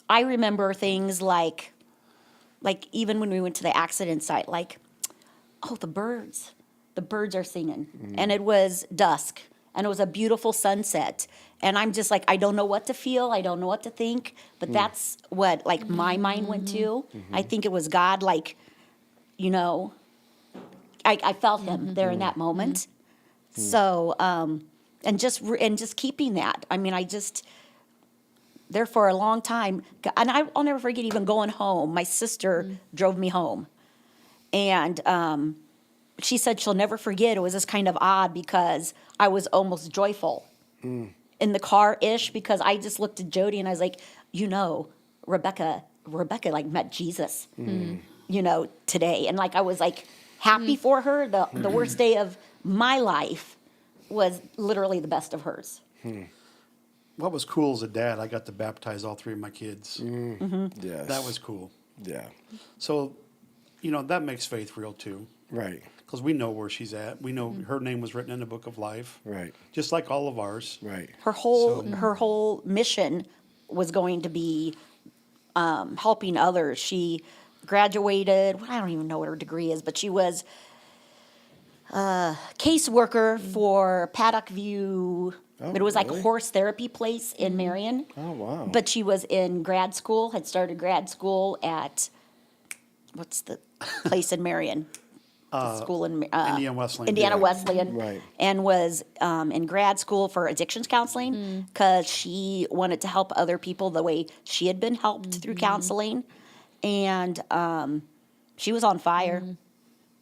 I remember things like even when we went to the accident site, like, oh, the birds are singing. And it was dusk and it was a beautiful sunset. And I'm just like, I don't know what to feel. I don't know what to think, but that's what like my mind went to. I think it was God, like, I felt him there in that moment. So, and just keeping that, I mean, there for a long time, and I'll never forget even going home. My sister drove me home, and she said she'll never forget. It was just kind of odd because I was almost joyful in the car-ish because I just looked at Jody and I was like, Rebecca like met Jesus, today, and like I was like happy for her. The worst day of my life was literally the best of hers. What was cool as a dad, I got to baptize all three of my kids. Yes. That was cool. Yeah. So, that makes faith real too. Right. Because we know where she's at. We know her name was written in the book of life. Right. Just like all of ours. Right. Her whole mission was going to be helping others. She graduated. I don't even know what her degree is, but she was a caseworker for Paddock View. Oh, But it was like really? a horse therapy place in Marion. Oh, wow. But she was in grad school, had started grad school at, what's the place in Marion? The school in Indiana Wesleyan. Indiana Yeah. Wesleyan. Right. And was in grad school for addictions counseling because she wanted to help other people the way she had been helped through counseling. And she was on fire,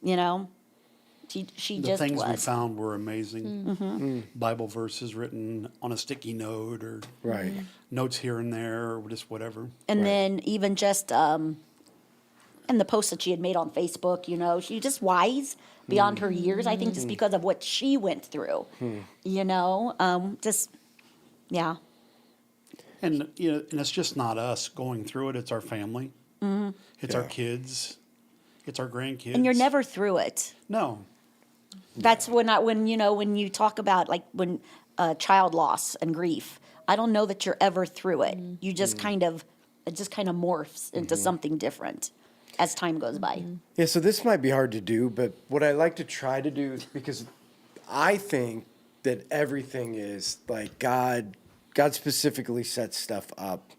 She The just things we was. found were amazing. Bible verses written on a sticky note or Right. notes here and there or just whatever. And Right. then even just and the posts that she had made on Facebook, she just wise beyond her years. I think just because of what she went through, just yeah. And and it's just not us going through it. It's our family. It's our Yeah. kids. It's our grandkids. And you're never through it. No. That's when you talk about like when child loss and grief. I don't know that you're ever through it. You just it just kind of morphs into something different as time goes by. Yeah, so this might be hard to do, but what I like to try to do, because I think that everything is like God specifically sets stuff up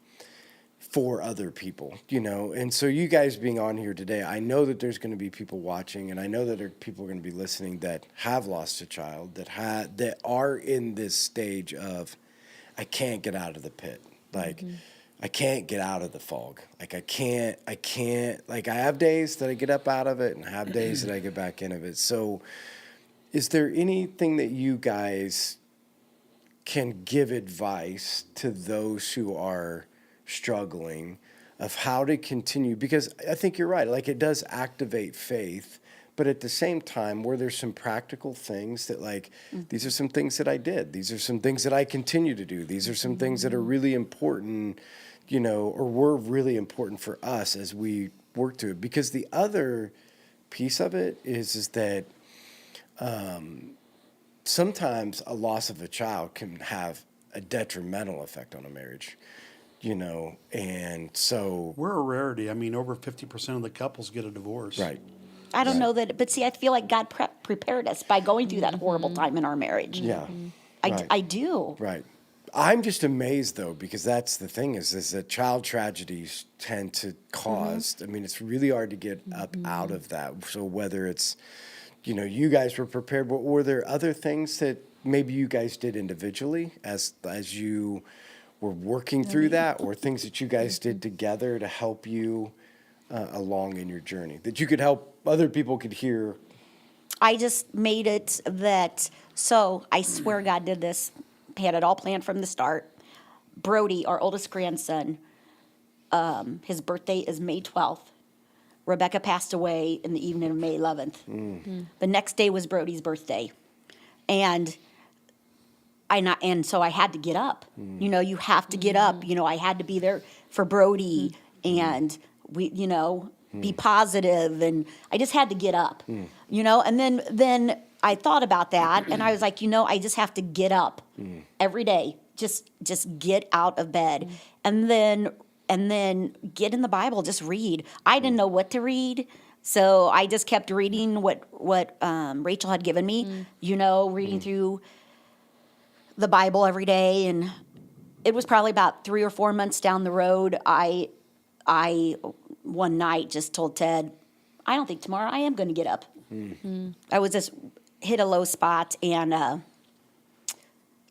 for other people, and so you guys being on here today, I know that there's going to be people watching, and I know that there are people going to be listening that have lost a child, that are in this stage of, I can't get out of the pit, like. I can't get out of the fog. Like I can't, like I have days that I get up out of it and have days that I get back in of it. So is there anything that you guys can give advice to those who are struggling of how to continue? Because I think you're right. Like it does activate faith, but at the same time, where there's some practical things that like, these are some things that I did. These are some things that I continue to do. These are some things that are really important, or were really important for us as we work through it. Because the other piece of it is that sometimes a loss of a child can have a detrimental effect on a marriage, and so. We're a rarity. I mean, over 50% of the couples get a divorce. Right. I don't know that, but see, I feel like God prepared us by going through that horrible time in our marriage. Yeah. I do. Right. I'm just amazed though, because that's the thing is that child tragedies tend to cause, I mean, it's really hard to get up out of that. So whether it's, you guys were prepared, but were there other things that maybe you guys did individually as you were working through that, or things that you guys did together to help you along in your journey that you could help other people could hear? I just made it that, so I swear God did this, had it all planned from the start. Brody, our oldest grandson, his birthday is May 12th. Rebecca passed away in the evening of May 11th. The next day was Brody's birthday. And so I had to get up. You have to get up. I had to be there for Brody and be positive, and I just had to get up. And then I thought about that, and I was like, I just have to get up every day. Just get out of bed, and then get in the Bible. Just read. I didn't know what to read, so I just kept reading what Rachel had given me. Reading through the Bible every day, and it was probably about 3 or 4 months down the road. I one night just told Ted, I don't think tomorrow I am going to get up. I was just hit a low spot, and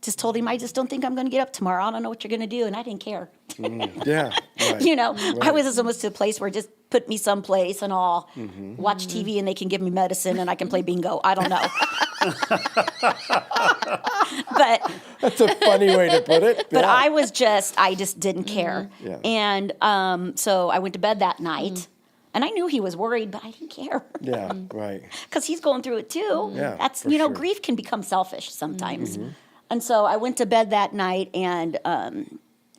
just told him, I just don't think I'm going to get up tomorrow. I don't know what you're going to do, and I didn't care. Yeah. Right. I was almost to a place where just put me someplace and I'll watch TV and they can give me medicine and I can play bingo. I don't know. But That's a funny way to put it. but Yeah. I just didn't care. Yeah. And so I went to bed that night, and I knew he was worried, but I didn't care. Yeah, right. Because he's going through it too. Yeah, That's, for sure. grief can become selfish sometimes. And so I went to bed that night, and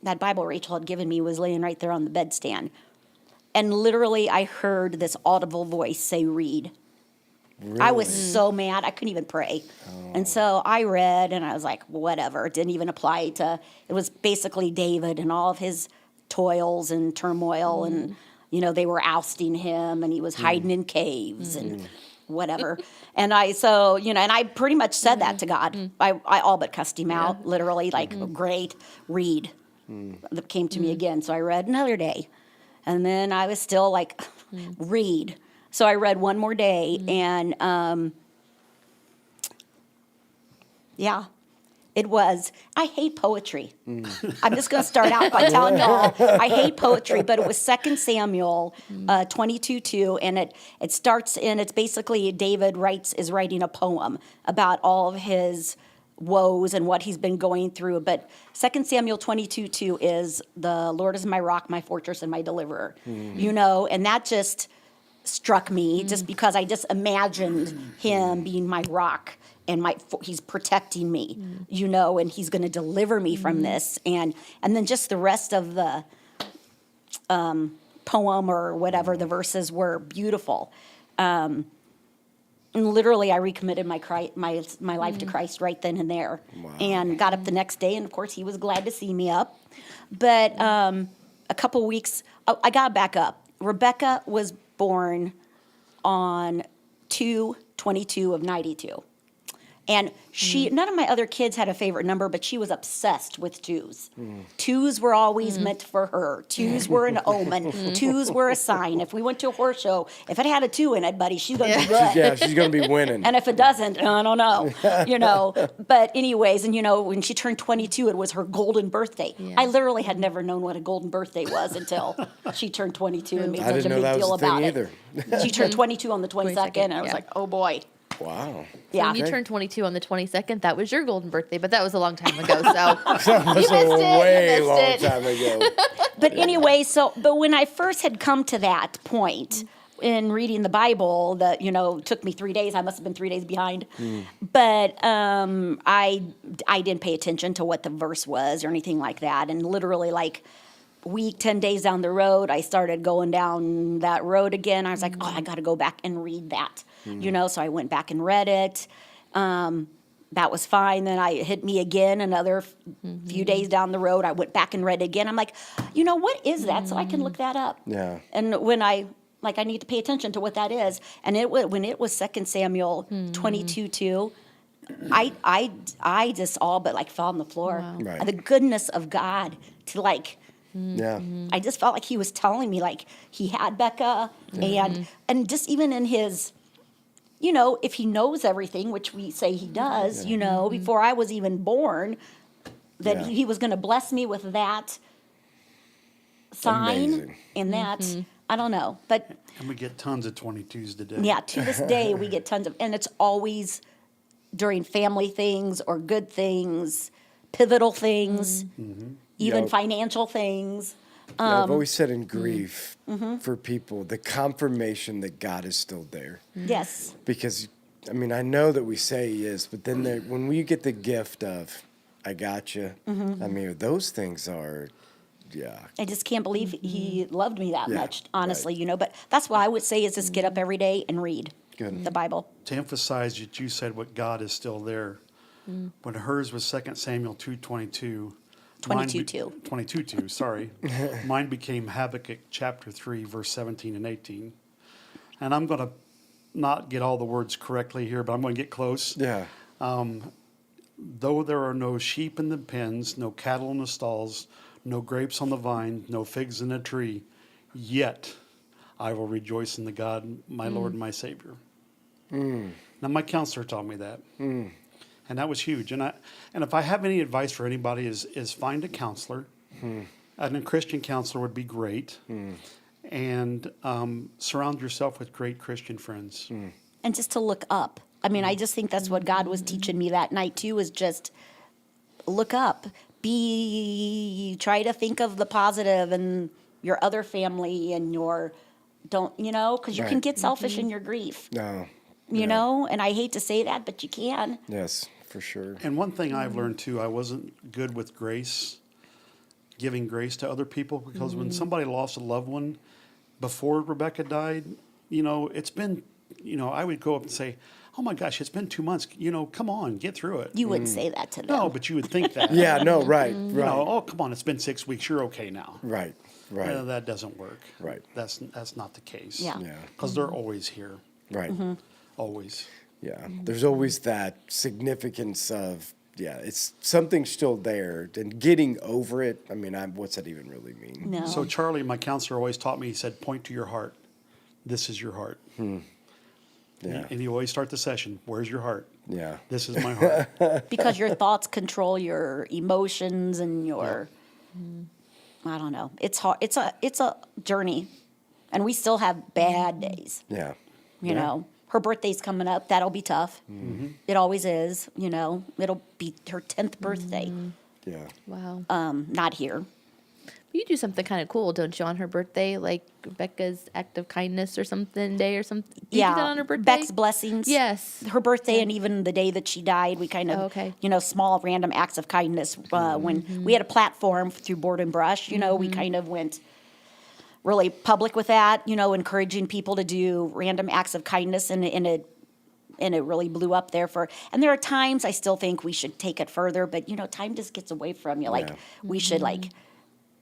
that Bible Rachel had given me was laying right there on the bedstand. And literally I heard this audible voice say, read. Really? I was so mad, I couldn't even pray. And so I read, and I was like, whatever. It didn't even apply to, it was basically David and all of his toils and turmoil, and, they were ousting him, and he was hiding in caves and whatever. And I pretty much said that to God. I all but cussed him out, literally, like, great, read. That came to me again. So I read another day. And then I was still like, read. So I read one more day, and it was, I hate poetry. I'm just going to start out by telling y'all, I hate poetry, but it was 2 Samuel 22:2, and it starts in, it's basically David is writing a poem about all of his woes and what he's been going through. But 2 Samuel 22:2 is, the Lord is my rock, my fortress, and my deliverer. And that just struck me just because I just imagined him being my rock and he's protecting me, and he's going to deliver me from this. And then just the rest of the poem or whatever, the verses were beautiful. And literally, I recommitted my life to Christ right then and there, and got up the next day. And of course, he was glad to see me up. But a couple weeks, I got back up. Rebecca was born on 2/22 of 92. And none of my other kids had a favorite number, but she was obsessed with twos. Twos were always meant for her. Twos were an omen. Twos were a sign. If we went to a horse show, if it had a 2 in it, buddy, she's going to be good. She's going to be winning. And if it doesn't, I don't know, But anyways, and when she turned 22, it was her golden birthday. Yeah. I literally had never known what a golden birthday was until she turned 22 and made such a big deal about it. She turned 22 on the 22nd, and I was like, oh boy. Wow. Yeah. When you turned 22 on the 22nd, that was your golden birthday, but that was a long time ago, so That was a way long time ago. But anyway, but when I first had come to that point in reading the Bible, that, took me 3 days. I must have been 3 days behind. But I didn't pay attention to what the verse was or anything like that. And literally, like, week, 10 days down the road, I started going down that road again. I was like, I got to go back and read that. So I went back and read it. That was fine. Then it hit me again another few days down the road. I went back and read it again. I'm like, what is that? So I can look that up. Yeah. And when I like I need to pay attention to what that is. And when it was 2 Samuel 22:2, I just all but like fell on the floor. Wow. Right. The goodness of God to like, Yeah. I just felt like he was telling me like he had Becca and just even in his, if he knows everything, which we say he does, before I was even born, that Yeah. he was going to bless me with that sign Amazing. and that, I don't know. But And we get tons of 22s today. yeah, to this day, we get tons of, and it's always during family things or good things, pivotal things, even Yep. financial things. Yeah, I've always said in grief for people, the confirmation that God is still there. Yes. Because, I mean, I know that we say he is, but then when we get the gift of, I got you, I mean, those things are, yeah. I just can't believe he loved me that Yeah, much, honestly, But that's what I would say is just get up every day and read Good. the Bible. To emphasize that you said what God is still there. When hers was 2 Samuel 2:22. 22:2. 22:2, sorry. Mine became Habakkuk chapter 3, verse 17 and 18. And I'm going to not get all the words correctly here, but I'm going to get close. Yeah. Though there are no sheep in the pens, no cattle in the stalls, no grapes on the vine, no figs in the tree, yet I will rejoice in the God, my Lord and my Savior. Now, my counselor taught me that. And that was huge. And if I have any advice for anybody is find a counselor. And a Christian counselor would be great. And surround yourself with great Christian friends. And just to look up. I mean, I just think that's what God was teaching me that night, too, is just look up. Try to think of the positive and your other family and because you can Right. get selfish in your grief, No. and I hate to say that, but you can. Yes, for sure. And one thing I've learned too, I wasn't good with grace, giving grace to other people, because when somebody lost a loved one before Rebecca died, it's been, I would go up and say, oh my gosh, it's been 2 months, come on, get through it. You wouldn't say that to them. No, but you would think that. Yeah, no, right, You right. know, oh, come on, it's been 6 weeks, you're okay now. Right, right, That doesn't work. Right. That's not the case. Yeah. yeah, Because they're always here. right. Always. Yeah, there's always that significance of, it's something still there, and getting over it. I mean, what's that even really mean? No. So Charlie, my counselor, always taught me, he said, point to your heart. This is your heart. Yeah, And he always start the session, where's your heart? yeah, This is my heart. Because your thoughts control your emotions and your, I don't know. It's hard. It's a journey, and we still have bad days. yeah. You know, her birthday's coming up. That'll be tough. It always is. It'll be her 10th birthday. Yeah. Wow. Not here. You do something kind of cool, don't you, on her birthday? Like Becca's act of kindness or something day or something? Do you do that on her birthday? Beck's blessings. Yes. Her birthday and even the day that she died, we kind of, Oh, okay. small random acts of kindness. When we had a platform through Board and Brush, we kind of went really public with that, encouraging people to do random acts of kindness, and it really blew up there and there are times I still think we should take it further, but time just gets away from you. Like we should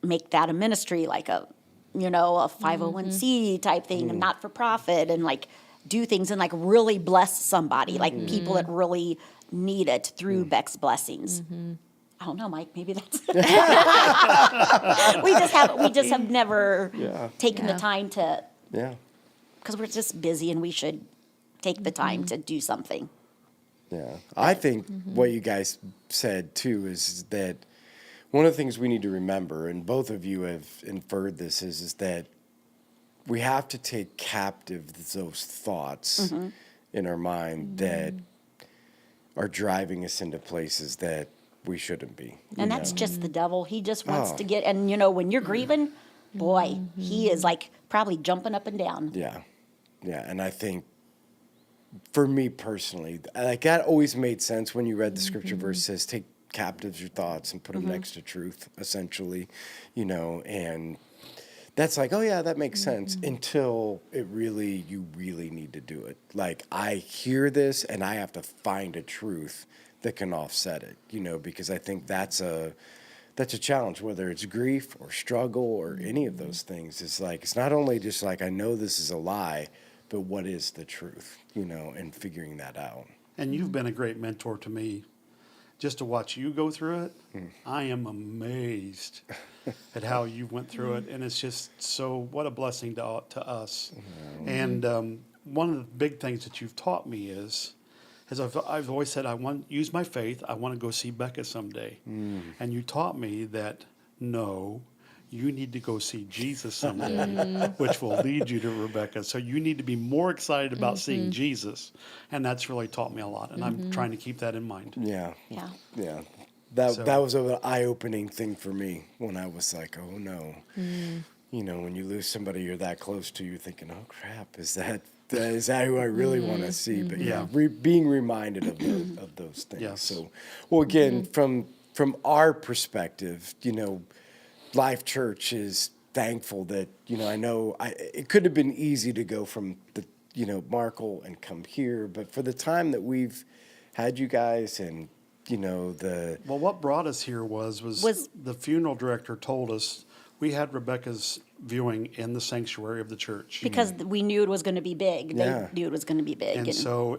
make that a ministry, like a 501c type thing, and not for profit, and do things and really bless somebody, like people that really need it through Beck's blessings. I don't know, Mike. Maybe that's we just have never taken the time to, Yeah. because we're just busy, and we should take the time to do something. Yeah. I think what you guys said too is that one of the things we need to remember, and both of you have inferred this, is that we have to take captive those thoughts in our mind that are driving us into places that we shouldn't be. And that's just the devil. He just wants to get, and when you're grieving, boy, he is probably jumping up and down. Yeah. Yeah. And I think for me personally, that always made sense when you read the scripture verse says, take captives your thoughts and put them next to truth, essentially, and that's oh yeah, that makes sense until you really need to do it. I hear this and I have to find a truth that can offset it, because I think that's that's a challenge, whether it's grief or struggle or any of those things. It's like, it's not only just like, I know this is a lie, but what is the truth, and figuring that out. And you've been a great mentor to me. Just to watch you go through it, I am amazed at how you went through it. And it's just what a blessing to us. And one of the big things that you've taught me is I've always said, I want to use my faith. I want to go see Becca someday. And you taught me that, no, you need to go see Jesus someday, which will lead you to Rebecca. So you need to be more excited about seeing Jesus. And that's really taught me a lot. And I'm trying to keep that in mind. Yeah. Yeah. Yeah. That was an eye-opening thing for me when I was like, oh, no. When you lose somebody you're that close to, you're thinking, oh, crap, is that who I really want to see? But being reminded of those things. Yes. So, well, again, from our perspective, Life Church is thankful that, I know it could have been easy to go from the, Markle and come here, but for the time that we've had you guys and, Well, what brought us here was the funeral director told us we had Rebecca's viewing in the sanctuary of the church. Because we knew it was going to be big. Yeah. They knew it was going to be big.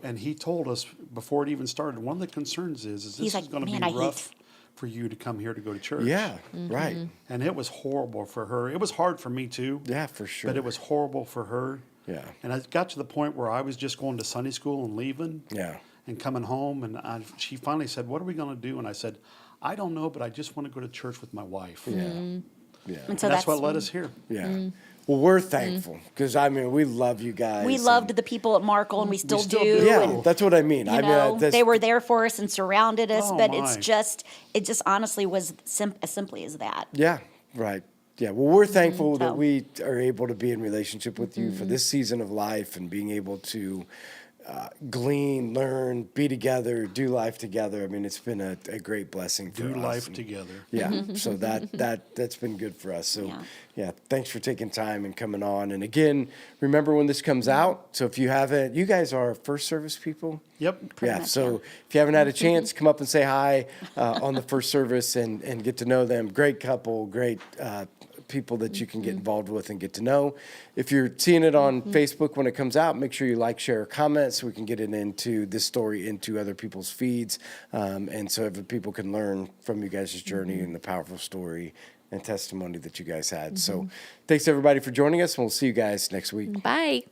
And he told us before it even started, one of the concerns is this He's is like, going to be "Man, I rough for you to come here to go to church." Yeah, right. And it was horrible for her. It was hard for me too. Yeah, for sure. But it was horrible for her. Yeah. And I got to the point where I was just going to Sunday school and leaving. Yeah. And coming home, and she finally said, "What are we going to do?" And I said, "I don't know, but I just want to go to church with my wife." Yeah. Yeah. And so That's what led us here. Yeah. Well, we're thankful because we love you guys. we loved the people at Markle, and we still do. Yeah, And, that's what I mean. they were there for us and surrounded us, Oh, but my. it just honestly was as simply as that. Yeah, right. Yeah, well, we're thankful that So- we are able to be in relationship with you for this season of life and being able to glean, learn, be together, do life together. It's been a great blessing for us. Do life And, together. yeah, so that's been good for us. So, Yeah. thanks for taking time and coming on. And again, remember when this comes out. So if you haven't, you guys are first service people. Yep. Pretty Yeah, much, so if you haven't had a chance, come up and say hi on the first service and get to know them. Great couple, great people that you can get involved with and get to know. If you're seeing it on Facebook when it comes out, make sure you like, share, comment so we can get it into this story into other people's feeds. And so other people can learn from you guys' journey and the powerful story and testimony that you guys had. So thanks everybody for joining us, and we'll see you guys next week. Bye.